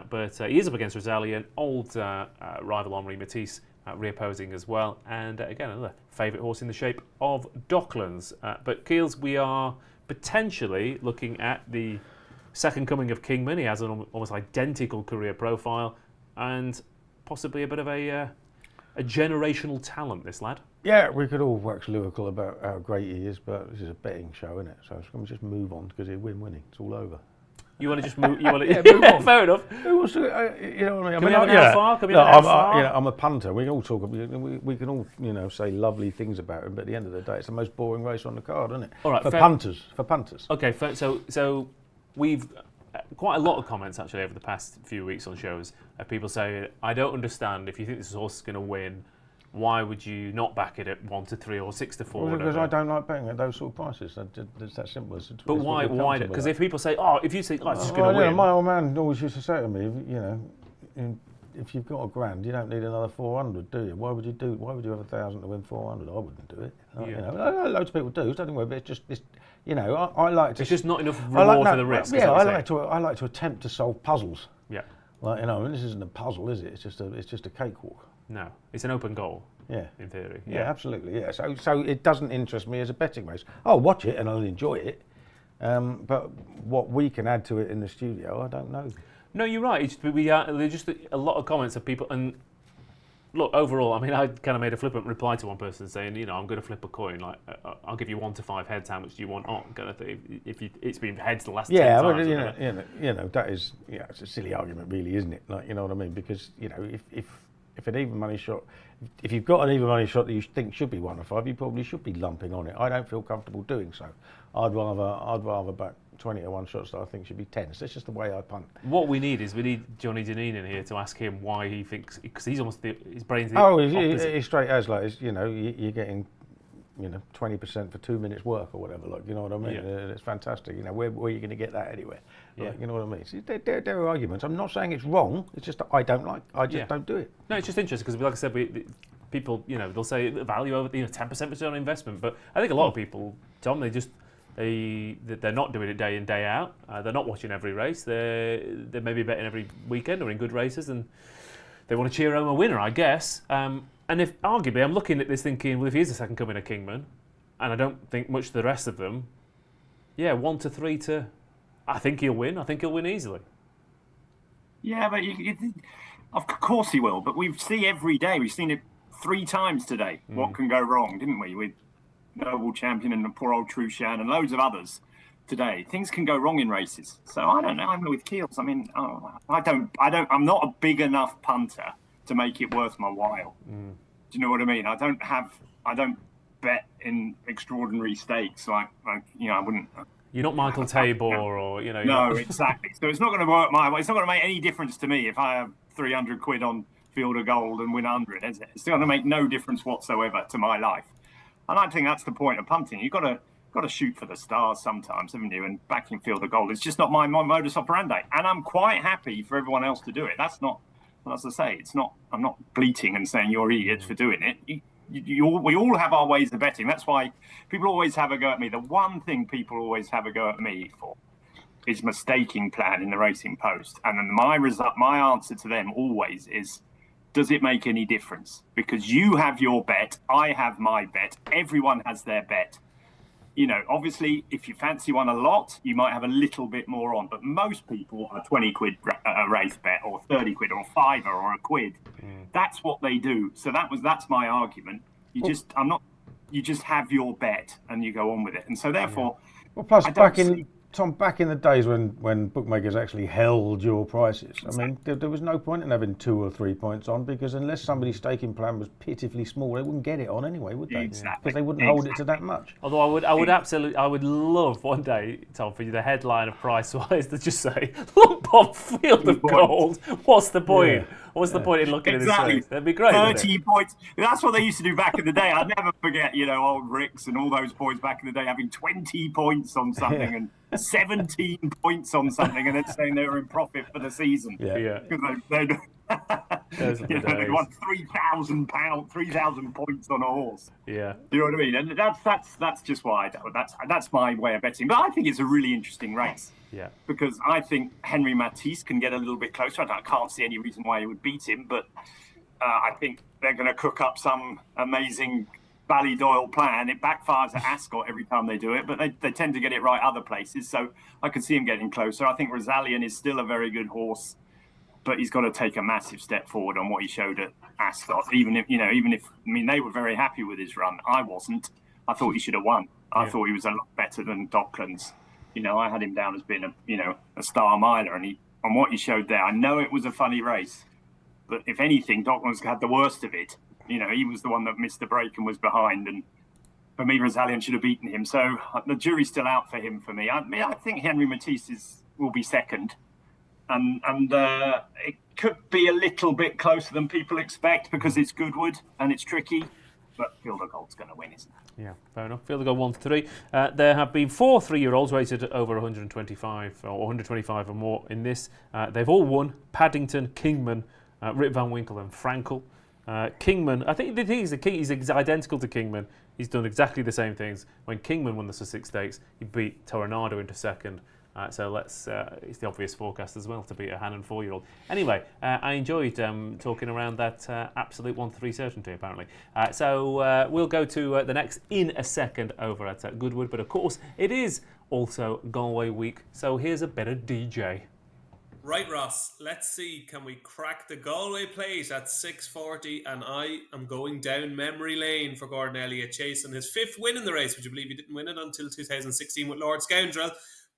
But he is up against Rosalia, an old rival Henri Matisse, reopposing as well, and again another favourite horse in the shape of Docklands. But Keels, we are potentially looking at the second coming of Kingman. He has an almost identical career profile and possibly a bit of a generational talent, this lad. Yeah, we could all wax lyrical about how great he is, but this is a betting show, isn't it? So I'm going to just move on because he'll win winning. It's all over. You want to just move? You want to, move on. Fair enough. Who wants to? You know what I mean? Can we have an alpha? Can we have an alpha? I'm a punter. We can all talk. We can all say lovely things about him, but at the end of the day, it's the most boring race on the card, isn't it? All right, for punters. Okay, so we've quite a lot of comments actually over the past few weeks on shows of people saying, I don't understand, if you think this horse is going to win, why would you not back it at 1-3 or 6-4? Well, because I don't like betting at those sort of prices. It's that simple. But why? Because if people say, it's just going to win. My old man always used to say to me, if you've got $1,000, you don't need another 400, do you? Why would you have 1,000 to win 400? I wouldn't do it. Loads of people do. So don't worry. But it's just this. I like to. It's just not enough reward for the risk. Yeah, I like to attempt to solve puzzles. Yeah. This isn't a puzzle, is it? It's just a cakewalk. No, it's an open goal. Yeah. In theory. Yeah, absolutely. Yeah. So it doesn't interest me as a betting race. I'll watch it and I'll enjoy it. But what we can add to it in the studio, I don't know. No, you're right. There's just a lot of comments of people, and look, overall, I mean, I kind of made a flippant reply to one person saying, I'm going to flip a coin. Like, I'll give you 1 to 5 heads. How much do you want on? Kind of thing. It's been heads the last 10 times. Yeah, that is, it's a silly argument, really, isn't it? Like, you know what I mean? Because if an even money shot, if you've got an even money shot that you think should be 1 to 5, you probably should be lumping on it. I don't feel comfortable doing so. I'd rather back 20 to 1 shots that I think should be 10. So it's just the way I punt. What we need Johnny Deneen in here to ask him why he thinks, because he's almost his brain's the opposite. He's straight as like, you're getting 20% for 2 minutes work or whatever, like, you know what I mean? Yeah. It's fantastic. Where are you going to get that anywhere? Like, you know what I mean? See, there are arguments. I'm not saying it's wrong. It's just that I don't like. I just don't do it. No, it's just interesting because, like I said, people, they'll say value over 10% return on investment, but I think a lot of people, Tom, they're not doing it day in, day out. They're not watching every race. They're maybe betting every weekend or in good races, and they want to cheer home a winner, I guess. And if arguably, I'm looking at this thinking, well, if he is the second coming of Kingman, and I don't think much of the rest of them, 1 to 3 to, I think he'll win. I think he'll win easily. Yeah, but of course he will. But we see every day. We've seen it 3 times today. What can go wrong, didn't we? With Noble Champion and the poor old Trushan and loads of others today. Things can go wrong in races. So I don't know. I'm with Keels. I mean, I'm not a big enough punter to make it worth my while. Do you know what I mean? I don't bet in extraordinary stakes. Like I wouldn't. You're not Michael Tabor or, No, not... exactly. So it's not going to work my way. It's not going to make any difference to me if I have 300 quid on Field of Gold and win 100, is it? It's going to make no difference whatsoever to my life. And I think that's the point of punting. You've got to shoot for the stars sometimes, haven't you? And backing Field of Gold, it's just not my modus operandi. And I'm quite happy for everyone else to do it. That's not, as I say, it's not. I'm not bleating and saying you're idiots for doing it. We all have our ways of betting. That's why people always have a go at me. The one thing people always have a go at me for is my staking plan in the Racing Post. And then my answer to them always is, does it make any difference? Because you have your bet, I have my bet, everyone has their bet. Obviously, if you fancy one a lot, you might have a little bit more on. But most people are 20 quid a race bet, or 30 quid, or a fiver, or a quid. That's what they do. So that's my argument. You just have your bet and you go on with it. And so therefore, plus Tom, back in the days when bookmakers actually held your prices, I mean, there was no point in having 2 or 3 points on, because unless somebody's staking plan was pitifully small, they wouldn't get it on anyway, would they? Exactly. Because they wouldn't hold it to that much. Although I would love one day, Tom, for you the headline of Pricewise to just say, "Lump on Field of Gold." What's the point? Yeah. What's the point in looking at this race? That'd be great. 30 points. That's what they used to do back in the day. I'd never forget, old Ricks and all those boys back in the day having 20 points on something and 17 points on something, and then saying they were in profit for the season. Yeah. They'd won £3,000, 3,000 points on a horse. Yeah. You know what I mean? And that's just why I do. That's my way of betting. But I think it's a really interesting race. Yeah. Because I think Henry Matisse can get a little bit closer. I can't see any reason why he would beat him, but I think they're going to cook up some amazing Ballydoyle plan. It backfires at Ascot every time they do it, but they tend to get it right other places. So I can see him getting closer. I think Rosalian is still a very good horse, but he's got to take a massive step forward on what he showed at Ascot. Even if they were very happy with his run. I wasn't. I thought he should have won. I thought he was a lot better than Docklands. I had him down as being a star miler, and on what he showed there, I know it was a funny race, but if anything, Docklands had the worst of it. He was the one that missed the break and was behind, and for me, Rosalian should have beaten him. So the jury's still out for him. For me, I think Henry Matisse will be second, and it could be a little bit closer than people expect because it's Goodwood and it's tricky. But Field of Gold's going to win, isn't it? Yeah, fair enough. Field of Gold 1 to 3. There have been 4 3-year-olds rated over 125 or 125 or more in this. They've all won: Paddington, Kingman, Rip Van Winkle, and Frankel. Kingman, I think the thing is, he's identical to Kingman. He's done exactly the same things. When Kingman won the Sussex Stakes, he beat Tornado into second. So it's the obvious forecast as well to beat a Hannon 4-year-old. Anyway, I enjoyed talking around that absolute 1-3 certainty, apparently. So we'll go to the next in a second over at Goodwood. But of course, it is also Galway week. So here's a bit of DJ. Right, Ross, let's see, can we crack the Galway plate at 6:40? And I am going down memory lane for Gordon Elliott, chasing his 5th win in the race. Would you believe he didn't win it until 2016 with Lord Scoundrel?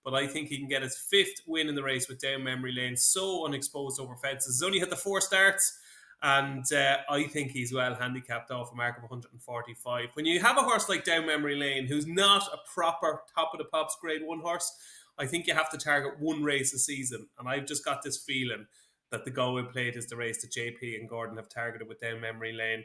But I think he can get his 5th win in the race with down memory lane. So unexposed over fences. He's only had the 4 starts, and I think he's well handicapped off a mark of 145. When you have a horse like down memory lane, who's not a proper top of the pops grade 1 horse, I think you have to target 1 race a season. And I've just got this feeling that the Galway plate is the race that JP and Gordon have targeted with down memory lane.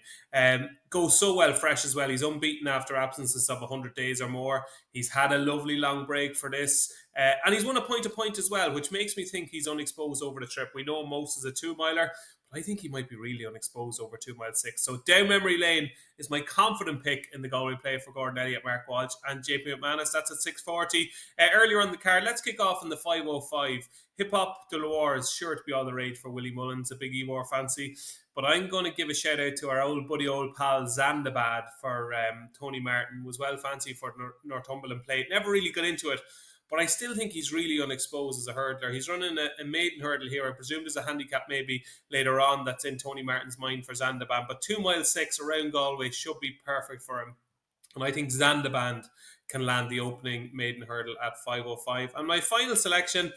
Goes so well fresh as well. He's unbeaten after absences of 100 days or more. He's had a lovely long break for this. And he's won a point-to-point as well, which makes me think he's unexposed over the trip. We know most is a 2-miler, but I think he might be really unexposed over 2 mile 6. So down memory lane is my confident pick in the Galway play for Gordon Elliott, Mark Walsh, and JP McManus. That's at 6:40. Earlier on the card, let's kick off in the 5:05. Hip Hop de Loire is sure to be all the rage for Willie Mullins, a big Ewar fancy. But I'm going to give a shout out to our old pal Zandabad for Tony Martin. Was well fancy for Northumberland plate. Never really got into it, but I still think he's really unexposed as a hurdler. He's running a maiden hurdle here. I presume there's a handicap maybe later on that's in Tony Martin's mind for Zandabad. But 2 mile 6 around Galway should be perfect for him. And I think Zandaband can land the opening maiden hurdle at 5:05. And my final selection,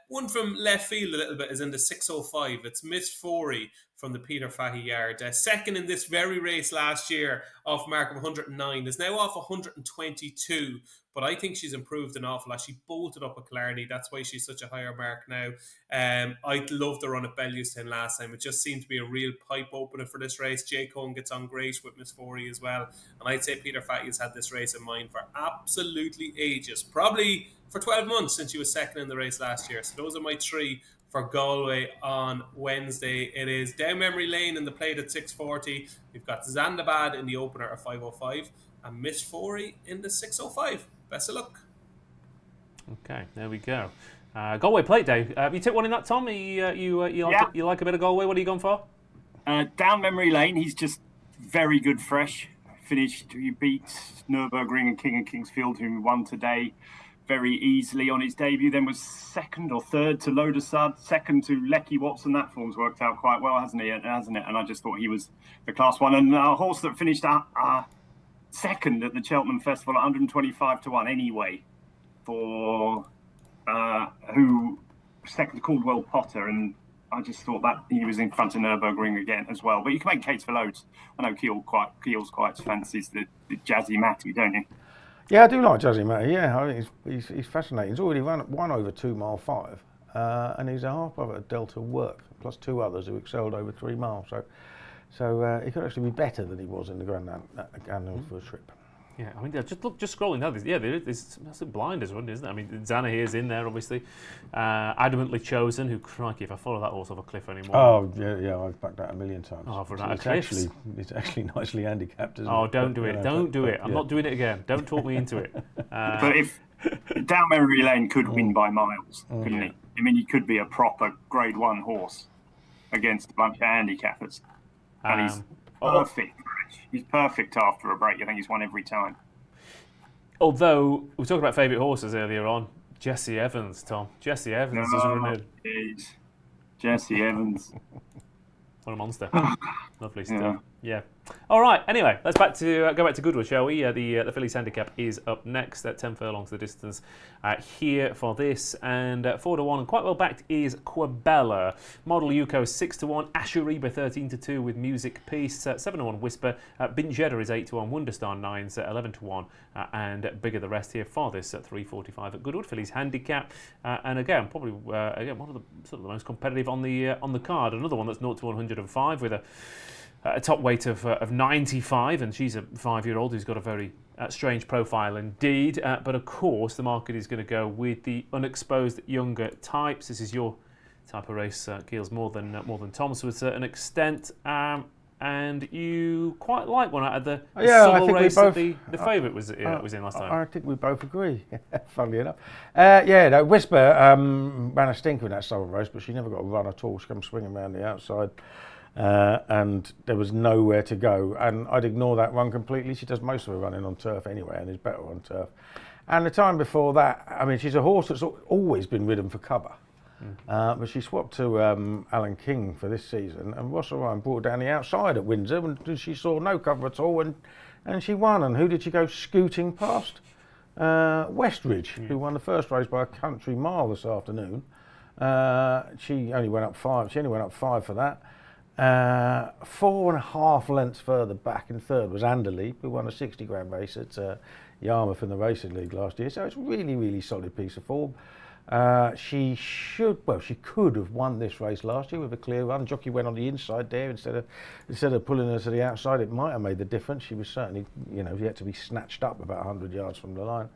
one from left field a little bit, is in the 6:05. It's Miss Forey from the Peter Fahey yard. Second in this very race last year, off a mark of 109, is now off 122. But I think she's improved an awful lot. She bolted up at Killarney. That's why she's such a higher mark now. I loved the run at Bellewstown last time. It just seemed to be a real pipe opener for this race. Jay Cohn gets on great with Miss Forey as well. And I'd say Peter Fahey has had this race in mind for absolutely ages. Probably for 12 months since she was second in the race last year. So those are my three for Galway on Wednesday. It is down memory lane in the plate at 6:40. We've got Zandabad in the opener at 5:05 and Miss Forey in the 6:05. Best of luck. Okay, there we go. Galway Plate Day. You took one in that, Tom? You like a bit of Galway? What are you going for? Down memory lane, he's just very good fresh. He beat Nürburgring and King and Kingsfield, who won today very easily on his debut. Then was second or third to Lodesud, second to Lecky Watson. That form's worked out quite well, hasn't it? And I just thought he was the class one. And a horse that finished second at the Cheltenham Festival at 125-1 anyway, for who second to Caldwell Potter, and I just thought that he was in front of Nürburgring again as well. But you can make case for loads. I know Keel's quite fancies the Jazzy Matty, don't you? Yeah, I do like Jazzy Matty. Yeah, I think he's fascinating. He's already won over 2 mile 5, and he's a half brother at Delta Work, plus 2 others who excelled over 3 miles. So he could actually be better than he was in the Grand National for a trip. Yeah, I mean, just scrolling down. There's a blinders run, isn't it? I mean, Zanahir's in there, obviously. Adamantly Chosen, who, crikey, if I follow that horse off a cliff anymore. Oh, yeah, I've backed that a million times. Oh, for that cliff. It's actually nicely handicapped, isn't it? Oh, don't do it. Don't do it. I'm not doing it again. Don't talk me into it. But if Down Memory Lane could win by miles, couldn't he? I mean, he could be a proper Grade 1 horse against a bunch of handicappers. And he's perfect. He's perfect after a break. I think he's won every time. Although, we were talking about favourite horses earlier on. Jesse Evans, Tom. Jesse Evans is running. Jesse Evans. What a monster. Lovely stuff. Yeah. All right. Anyway, let's go back to Goodwood, shall we? The Fillies Handicap is up next at 10 furlongs the distance here for this. And 4-1 and quite well backed is Quabella. Model Yuko 6-1. Ashuriba 13-2 with Music Peace. 7-1 Whisper. Binjeda is 8-1. Wonderstar 9's 11-1. And bigger the rest here for this at 3:45 at Goodwood. Fillies Handicap. And again, probably one of the sort of the most competitive on the card. Another one that's 0-105 with a top weight of 95, and she's a 5-year-old who's got a very strange profile indeed. But of course, the market is going to go with the unexposed younger types. This is your type of race, Keels, more than Tom's to a certain extent. And you quite like one out of the Segal race that the favourite was in last time. I think we both agree, funnily enough. Whisper ran a stinker in that Segal race, but she never got a run at all. She came swinging around the outside. And there was nowhere to go, and I'd ignore that run completely. She does most of her running on turf anyway, and is better on turf. And the time before that, I mean, she's a horse that's always been ridden for cover, but she swapped to Alan King for this season, and Ross Ryan brought her down the outside at Windsor, and she saw no cover at all, and she won. And who did she go scooting past? Westridge, who won the first race by a country mile this afternoon. She only went up 5. She only went up 5 for that. 4.5 lengths further back in third was Anderleep, who won a 60 grand race at Yarmouth in the Racing League last year. So it's a really, really solid piece of form. She could have won this race last year with a clear run. Jockey went on the inside there instead of pulling her to the outside. It might have made the difference. She was certainly, she had to be snatched up about 100 yards from the line.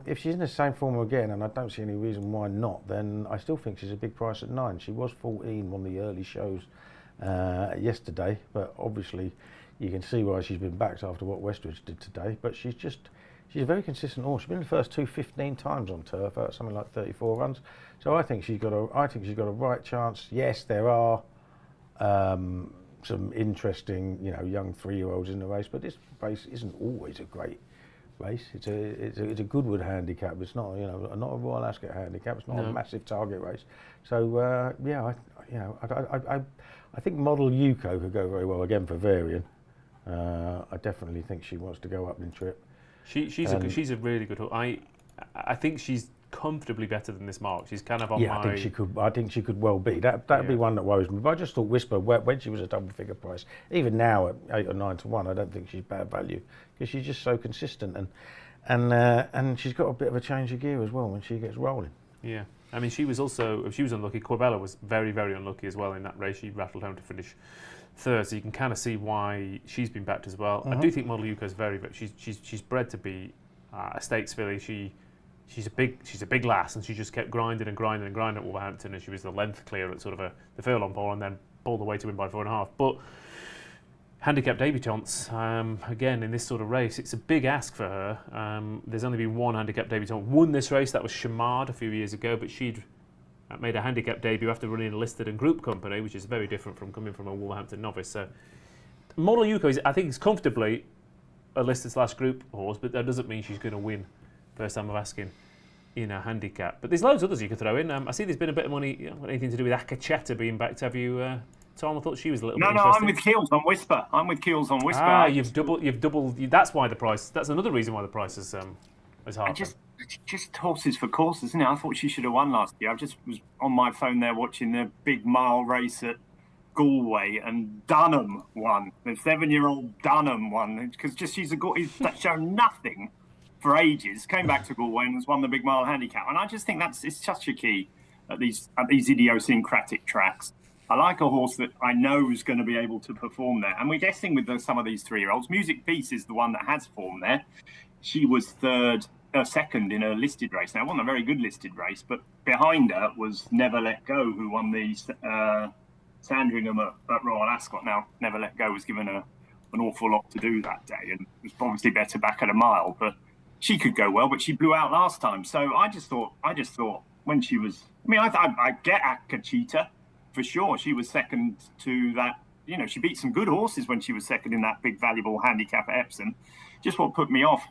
If she's in the same form again, and I don't see any reason why not, then I still think she's a big price at 9. She was 14 on the early shows yesterday, but obviously you can see why she's been backed after what Westridge did today. But she's a very consistent horse. She's been in the first 15 times on turf, something like 34 runs. So I think she's got a right chance. Yes, there are some interesting, young 3-year-olds in the race, but this race isn't always a great race. It's a Goodwood handicap. It's not not a Royal Ascot handicap. It's not a massive target race. So I think Model Yuko could go very well again for Varian. I definitely think she wants to go up in trip. She's a really good horse. I think she's comfortably better than this mark. She's kind of on my... I think she could well be. That'd be one that worries me. But I just thought Whisper, when she was a double figure price, even now at 8 or 9 to 1, I don't think she's bad value because she's just so consistent and she's got a bit of a change of gear as well when she gets rolling. Yeah, I mean she was unlucky. Corbella was very, very unlucky as well in that race. She rattled home to finish third, so you can kind of see why she's been backed as well. I do think Molecomb is very, very. She's bred to be a stakes filly. She's a big lass, and she just kept grinding at Wolverhampton, and she was the length clear at sort of the furlong pole, and then pulled away to win by 4.5. But handicap debutantes, again in this sort of race, it's a big ask for her. There's only been one handicap debutant won this race. That was Shamard a few years ago, but she'd made a handicap debut after running a listed and group company, which is very different from coming from a Wolverhampton novice. So Molecomb, I think, is comfortably a listed / group horse, but that doesn't mean she's going to win. First time of asking in a handicap. But there's loads of others you could throw in. I see there's been a bit of money, anything to do with Akacheta being backed. Have you, Tom? I thought she was a little bit interesting. No, I'm with Keels on Whisper. You've doubled. That's why the price. That's another reason why the price is high. Just horses for courses, isn't it? I thought she should have won last year. I just was on my phone there watching the big mile race at Galway, and Dunham won. The 7-year-old Dunham won because she's shown nothing for ages, came back to Galway and has won the big mile handicap. And I just think it's such a key at these idiosyncratic tracks. I like a horse that I know is going to be able to perform there. And we're guessing with some of these 3-year-olds. Music Peace is the one that has formed there. She was second in a listed race. Now, it wasn't a very good listed race, but behind her was Never Let Go, who won the Sandringham at Royal Ascot. Now, Never Let Go was given an awful lot to do that day, and was obviously better back at a mile, but she could go well, but she blew out last time. So I just thought when she was, I get Akacheta for sure. She was second to that, she beat some good horses when she was second in that big valuable handicap at Epsom. Just what put me off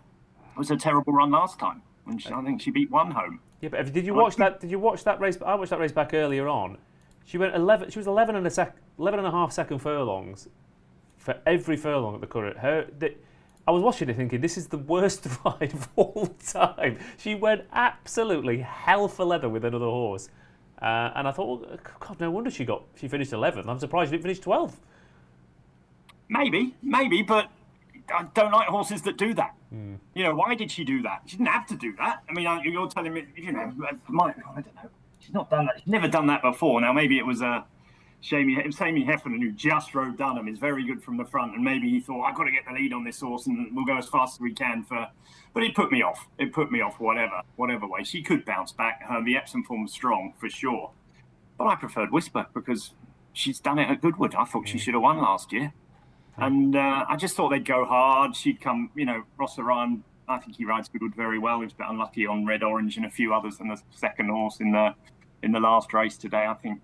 was a terrible run last time. I think she beat one home. Yeah, but did you watch that race? I watched that race back earlier on. She went 11. She was 11 and a half second furlongs for every furlong at the Curragh. I was watching it thinking, this is the worst ride of all time. She went absolutely hell for leather with another horse. And I thought, well, God, no wonder she finished 11th. I'm surprised she didn't finish 12th. Maybe, but I don't like horses that do that. Why did she do that? She didn't have to do that. I mean, you're telling me, I don't know. She's not done that. She's never done that before. Now, maybe it was Sammy Heffernan, who just rode Dunham, is very good from the front, and maybe he thought, I've got to get the lead on this horse and we'll go as fast as we can but it put me off. Whatever way. She could bounce back. The Epsom form was strong, for sure. But I preferred Whisper because she's done it at Goodwood. I thought she should have won last year. And I just thought they'd go hard. She'd come, Ross Orion, I think he rides Goodwood very well. He was a bit unlucky on Red Orange and a few others than the second horse in the last race today. I think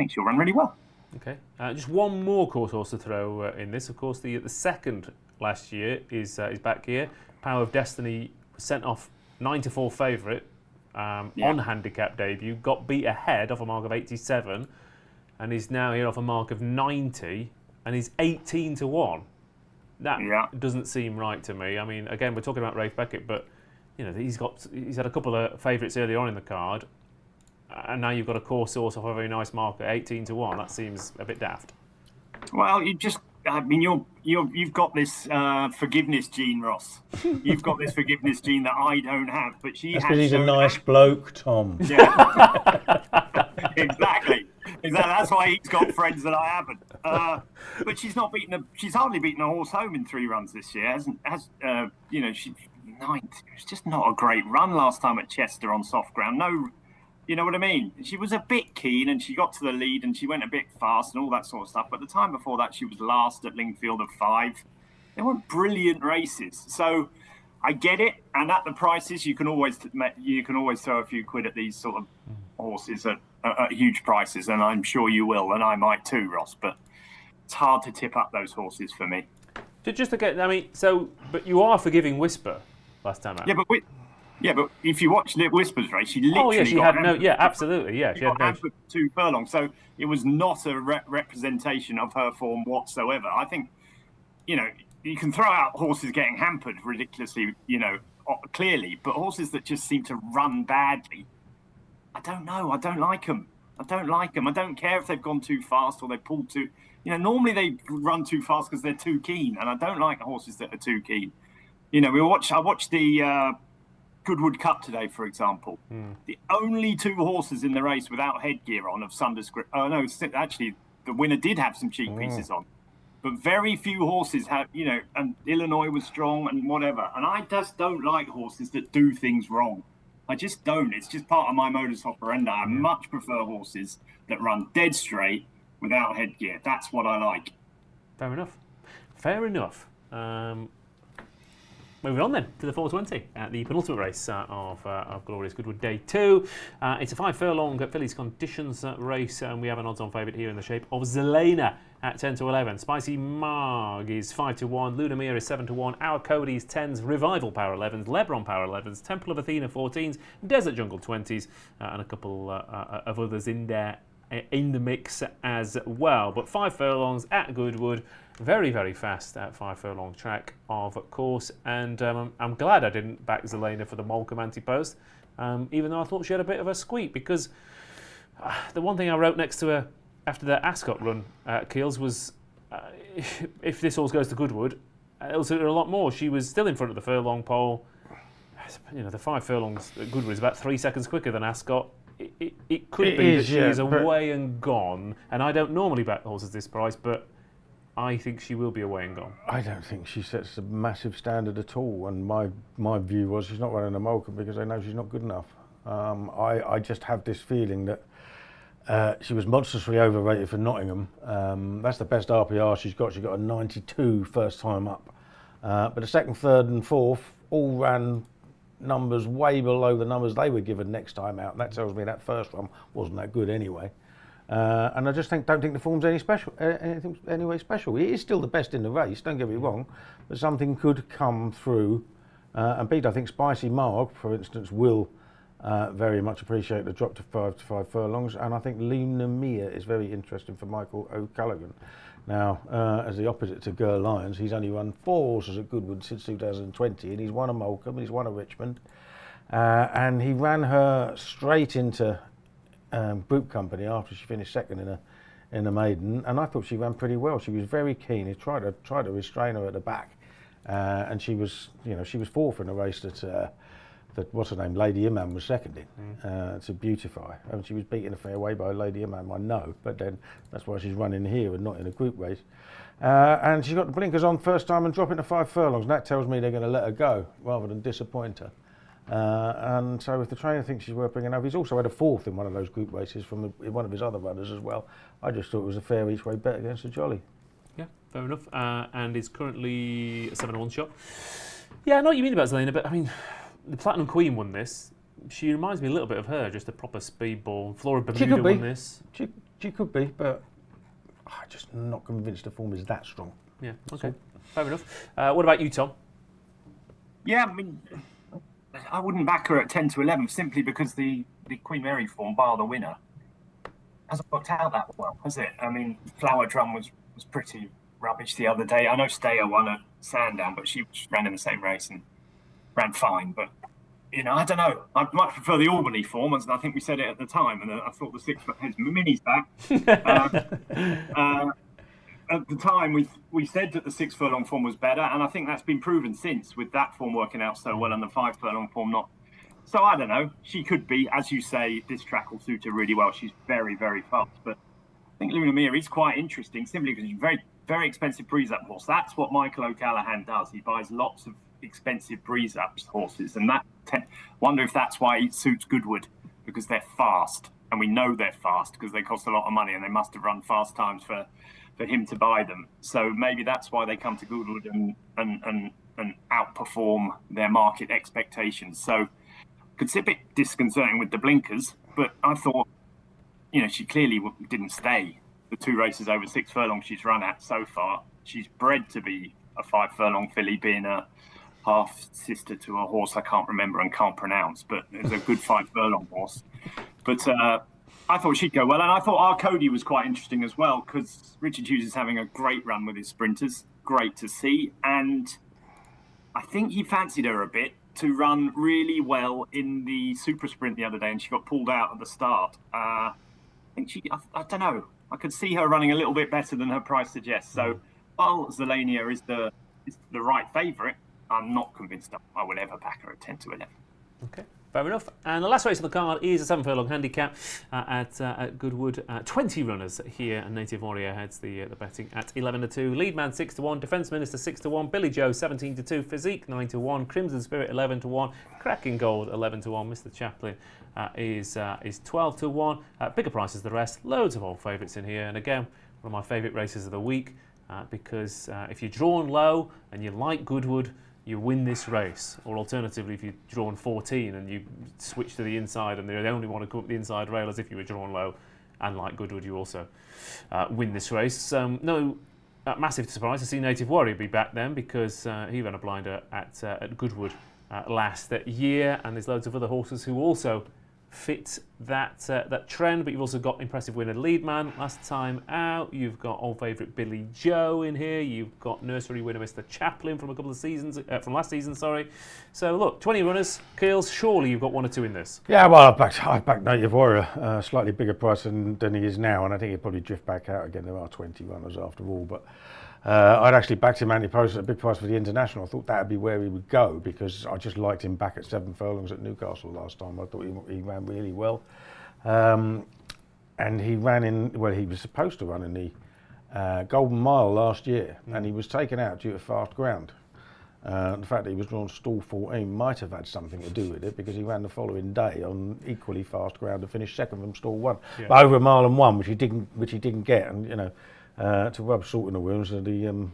she'll run really well. Okay, just one more course horse to throw in this. Of course, the second last year is back here. Power of Destiny was sent off 9-4 favourite on handicap debut. Got beat ahead off a mark of 87, and is now here off a mark of 90, and he's 18 to 1. That doesn't seem right to me. I mean, again, we're talking about Rafe Beckett, but he's had a couple of favourites earlier on in the card. And now you've got a course horse off a very nice mark at 18 to 1. That seems a bit daft. Well, you've got this forgiveness gene, Ross. You've got this forgiveness gene that I don't have, but she has. Because he's a nice bloke, Tom. Yeah. Exactly. That's why he's got friends that I haven't. But she's not she's hardly beaten a horse home in 3 runs this year. She's 9th. It was just not a great run last time at Chester on soft ground. No. You know what I mean? She was a bit keen and she got to the lead and she went a bit fast and all that sort of stuff. But the time before that, she was last at Lingfield of 5. They weren't brilliant races. So I get it. And at the prices, you can always throw a few quid at these sort of horses at huge prices. And I'm sure you will. And I might too, Ross. But it's hard to tip up those horses for me. Just to get, but you are forgiving Whisper last time out. Yeah, but if you watch Whisper's race, she literally she had no. Yeah, absolutely. Yeah, she had no. 2 furlongs, so it was not a representation of her form whatsoever. I think you can throw out horses getting hampered ridiculously, clearly, but horses that just seem to run badly, I don't know. I don't like them. I don't care if they've gone too fast or they pulled too. Normally they run too fast because they're too keen, and I don't like horses that are too keen. I watched the Goodwood Cup today, for example. The only 2 horses in the race without headgear on of Sunderscript. Oh no, actually, the winner did have some cheek pieces on. But very few horses have, and Illinois was strong and whatever. And I just don't like horses that do things wrong. I just don't. It's just part of my modus operandi. I much prefer horses that run dead straight without headgear. That's what I like. Fair enough. Moving on then to the 420 at the penultimate race of Glorious Goodwood Day 2. It's a 5 furlong fillies conditions race, and we have an odds-on favourite here in the shape of Zelena at 10 to 11. Spicy Marg is 5 to 1. Lunamere is 7 to 1. Our Cody's 10s. Revival Power 11s. Lebron Power 11s. Temple of Athena 14s. Desert Jungle 20s. And a couple of others in there in the mix as well. But 5 furlongs at Goodwood. Very, very fast at 5 furlong track, of course. And I'm glad I didn't back Zelena for the Molecomb anti-post, even though I thought she had a bit of a squeak, because the one thing I wrote next to her after the Ascot run at Keels was, if this horse goes to Goodwood, it'll suit her a lot more. She was still in front of the furlong pole. The 5 furlongs at Goodwood is about 3 seconds quicker than Ascot. It could be that she is away and gone, and I don't normally back horses this price, but I think she will be away and gone. I don't think she sets a massive standard at all, and my view was she's not running a Molecomb because they know she's not good enough. I just have this feeling that she was monstrously overrated for Nottingham. That's the best RPR she's got. She got a 92 first time up, but the second, third and fourth all ran numbers way below the numbers they were given next time out, and that tells me that first one wasn't that good anyway. And I just don't think the form's anything anyway special. It is still the best in the race, don't get me wrong, but something could come through and beat. I think Spicy Marg, for instance, will very much appreciate the drop to 5 furlongs, and I think Lunamere is very interesting for Michael O'Callaghan. Now, as the opposite to Ger Lyons, he's only run 4 horses at Goodwood since 2020, and he's won a Molecomb, he's won a Richmond, and he ran her straight into group company after she finished second in a maiden, and I thought she ran pretty well. She was very keen. He tried to restrain her at the back, and she was fourth in a race that what's her name, Lady Imam, was second in to Beautify, and she was beaten a fair way by Lady Imam, I know, but then that's why she's running here and not in a group race. And she got the blinkers on first time and dropping to 5 furlongs, and that tells me they're going to let her go rather than disappoint her. And so if the trainer thinks she's worth bringing over, he's also had a 4th in one of those group races from one of his other runners as well. I just thought it was a fair each way bet against the Jolly. Yeah, fair enough. And is currently a 7-1 shot. Yeah, I know what you mean about Zelena, but I mean, the Platinum Queen won this. She reminds me a little bit of her, just a proper speedball. Flora Bermuda won this. She could be, but I'm just not convinced the form is that strong. Yeah, okay, fair enough. What about you, Tom? Yeah, I mean, I wouldn't back her at 10 to 11 simply because the Queen Mary form, bar the winner, hasn't worked out that well, has it? I mean, Flower Drum was pretty rubbish the other day. I know Stayer won at Sandown, but she ran in the same race and ran fine. But, I don't know. I'd much prefer the Albany form, as I think we said it at the time, and I thought the 6 foot heads Mini's back. At the time, we said that the 6 furlong form was better, and I think that's been proven since, with that form working out so well and the 5 furlong form not. So I don't know. She could be, as you say, this track will suit her really well. She's very, very fast. But I think Lunamere is quite interesting simply because she's a very, very expensive breeze-up horse. That's what Michael O'Callaghan does. He buys lots of expensive breeze-up horses, and wonder if that's why it suits Goodwood, because they're fast, and we know they're fast because they cost a lot of money, and they must have run fast times for him to buy them. So maybe that's why they come to Goodwood and outperform their market expectations. So it's a bit disconcerting with the blinkers, but I thought, she clearly didn't stay the 2 races over 6 furlongs she's run at so far. She's bred to be a 5 furlong filly, being a half sister to a horse I can't remember and can't pronounce, but it's a good 5 furlong horse. But I thought she'd go well, and I thought our Cody was quite interesting as well, because Richard Hughes is having a great run with his sprinters. great to see. And I think he fancied her a bit to run really well in the super sprint the other day, and she got pulled out at the start. I don't know. I could see her running a little bit better than her price suggests. So while Zelania is the right favourite, I'm not convinced I would ever back her at 10 to 11. Okay, fair enough. And the last race on the card is a 7 furlong handicap at Goodwood. 20 runners here, and Native Warrior heads the betting at 11 to 2. Lead Man 6 to 1. Defence Minister 6 to 1. Billy Joe 17 to 2. Physique 9 to 1. Crimson Spirit 11 to 1. Cracking Gold 11 to 1. Mr. Chaplin is 12 to 1. Bigger prices than the rest. Loads of old favourites in here, and again, one of my favourite races of the week because if you're drawn low and you like Goodwood, you win this race. Or alternatively, if you're drawn 14 and you switch to the inside and they only want to come up the inside rail as if you were drawn low and like Goodwood, you also win this race. No massive surprise to see Native Warrior be back then because he ran a blinder at Goodwood last year, and there's loads of other horses who also fit that trend, but you've also got impressive winner Lead Man last time out. You've got old favourite Billy Joe in here. You've got nursery winner Mr. Chaplin from a couple of seasons from last season. Sorry. So look, 20 runners. Keels, surely you've got 1 or 2 in this. Yeah, well, I backed Native Warrior, slightly bigger price than he is now, and I think he'll probably drift back out again. There are 20 runners after all, but I'd actually backed him anti-post at a big price for the International. I thought that would be where he would go because I just liked him back at 7 furlongs at Newcastle last time. I thought he ran really well. And he ran in, well, he was supposed to run in the Golden Mile last year, and he was taken out due to fast ground. The fact that he was drawn stall 14 might have had something to do with it because he ran the following day on equally fast ground and finished second from stall 1, but over 1 mile and 1, which he didn't get, and you know. To rub salt in the wounds, the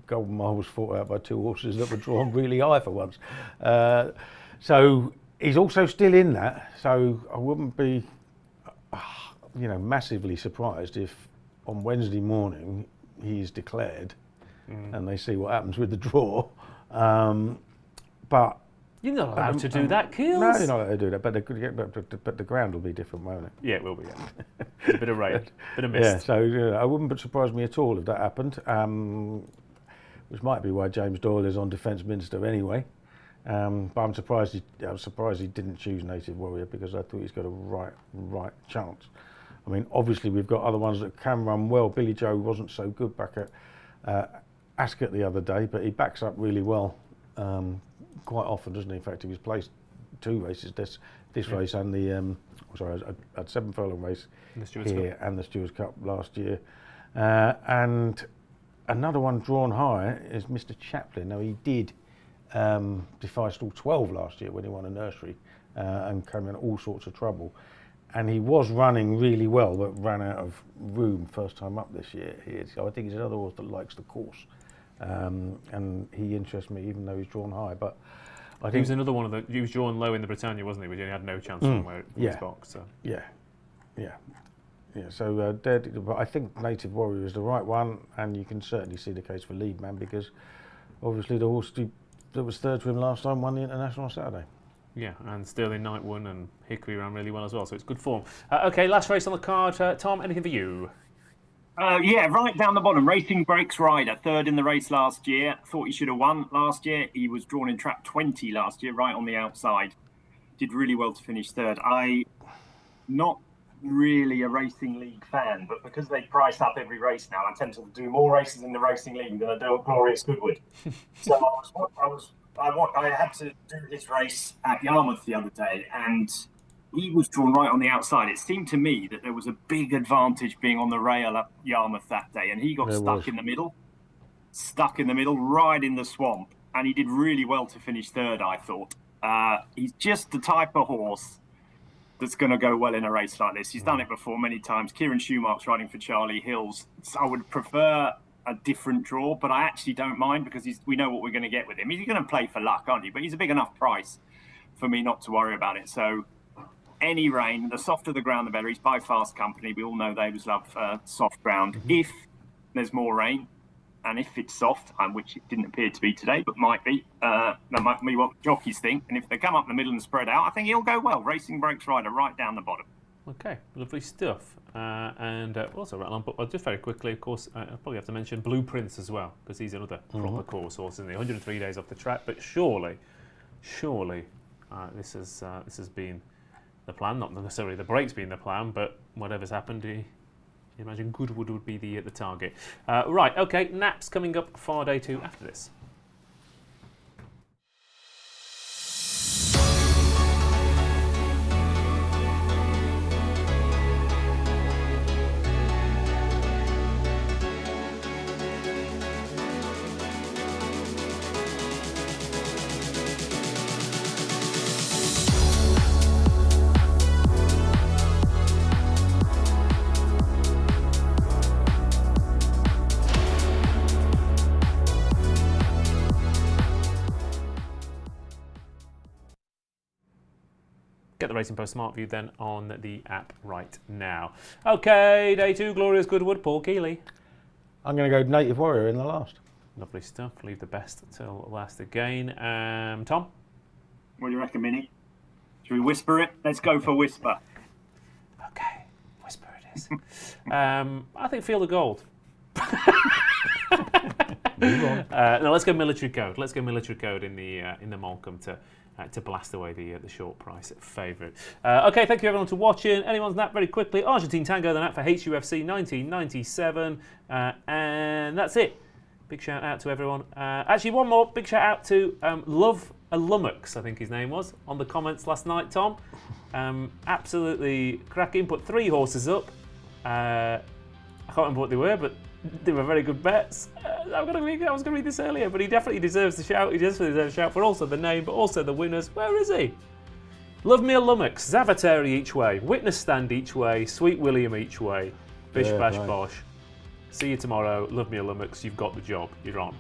Golden Mile was fought out by 2 horses that were drawn really high for once. So he's also still in that. So I wouldn't be, massively surprised if on Wednesday morning he's declared, and they see what happens with the draw. But you're not allowed to do that, Keels. No, you're not allowed to do that. But the ground will be different, won't it? Yeah, it will be. Yeah. A bit of rain, bit of mist. Yeah, so I wouldn't surprise me at all if that happened. Which might be why James Doyle is on Defence Minister anyway. But I'm surprised he didn't choose Native Warrior because I thought he's got a right chance. I mean, obviously we've got other ones that can run well. Billy Joe wasn't so good back at Ascot the other day, but he backs up really well. Quite often, doesn't he? In fact, he was placed 2 races this race and the at 7 furlong race here and the Stewards Cup last year, and another one drawn high is Mr. Chaplin. Now he did defy stall 12 last year when he won a nursery and came in all sorts of trouble, and he was running really well but ran out of room first time up this year. So I think he's another horse that likes the course. And he interests me even though he's drawn high, but I think he was another one of the. He was drawn low in the Britannia, wasn't he? But he had no chance from where his box. So. Yeah. So, but I think Native Warrior is the right one, and you can certainly see the case for Lead Man because obviously the horse that was third to him last time won the International on Saturday. Yeah, and Sterling Knight won, and Hickory ran really well as well, so it's good form. Okay, last race on the card. Tom, anything for you? Right down the bottom. Racing Breaks Rider, 3rd in the race last year. Thought he should have won last year. He was drawn in trap 20 last year, right on the outside. Did really well to finish 3rd. I'm not really a Racing League fan, but because they price up every race now, I tend to do more races in the Racing League than I do at Glorious Goodwood. So I had to do this race at Yarmouth the other day, and he was drawn right on the outside. It seemed to me that there was a big advantage being on the rail at Yarmouth that day, and he got stuck in the middle, right in the swamp, and he did really well to finish 3rd, I thought. He's just the type of horse that's going to go well in a race like this. He's done it before many times. Kieran Schumacher's riding for Charlie Hills. So I would prefer a different draw, but I actually don't mind because we know what we're going to get with him. He's going to play for luck, aren't you? But he's a big enough price for me not to worry about it. So any rain, the softer the ground, the better. He's by Fast Company. We all know they always love soft ground. If there's more rain, and if it's soft, which it didn't appear to be today, but might be, that might be what jockeys think. And if they come up the middle and spread out, I think he'll go well. Racing Breaks Rider right down the bottom. Okay, lovely stuff. And also rattle on, but just very quickly, of course, I'll probably have to mention Blueprints as well, because he's another proper course horse in the 103 days off the track. But surely, this has been the plan. Not necessarily the break's been the plan, but whatever's happened, you imagine Goodwood would be the target. Right, okay, naps coming up for day 2 after this. Get the Racing Post Smart View then on the app right now. Okay, day 2, Glorious Goodwood, Paul Kealy. I'm going to go Native Warrior in the last. Lovely stuff. Leave the best till last again. Tom? What do you reckon, Minnie? Should we whisper it? Let's go for whisper. Okay, whisper it is. I think Field of Gold. No, let's go Military Code. Let's go Military Code in the Molecomb to blast away the short price favourite. Okay, thank you everyone for watching. Anyone's nap very quickly. Argentine Tango, the nap for HUFC 1997. And that's it. Big shout out to everyone. Actually, one more big shout out to Love a Lummox, I think his name was, on the comments last night, Tom. Absolutely cracking. Put 3 horses up. I can't remember what they were, but they were very good bets. I was going to read this earlier, but he definitely deserves the shout. He definitely deserves a shout for also the name, but also the winners. Where is he? Love Me a Lummox, Zavateri each way, Witness Stand each way, Sweet William each way, Bish Bash Bosh. See you tomorrow. Love Me a Lummox. You've got the job. You're on.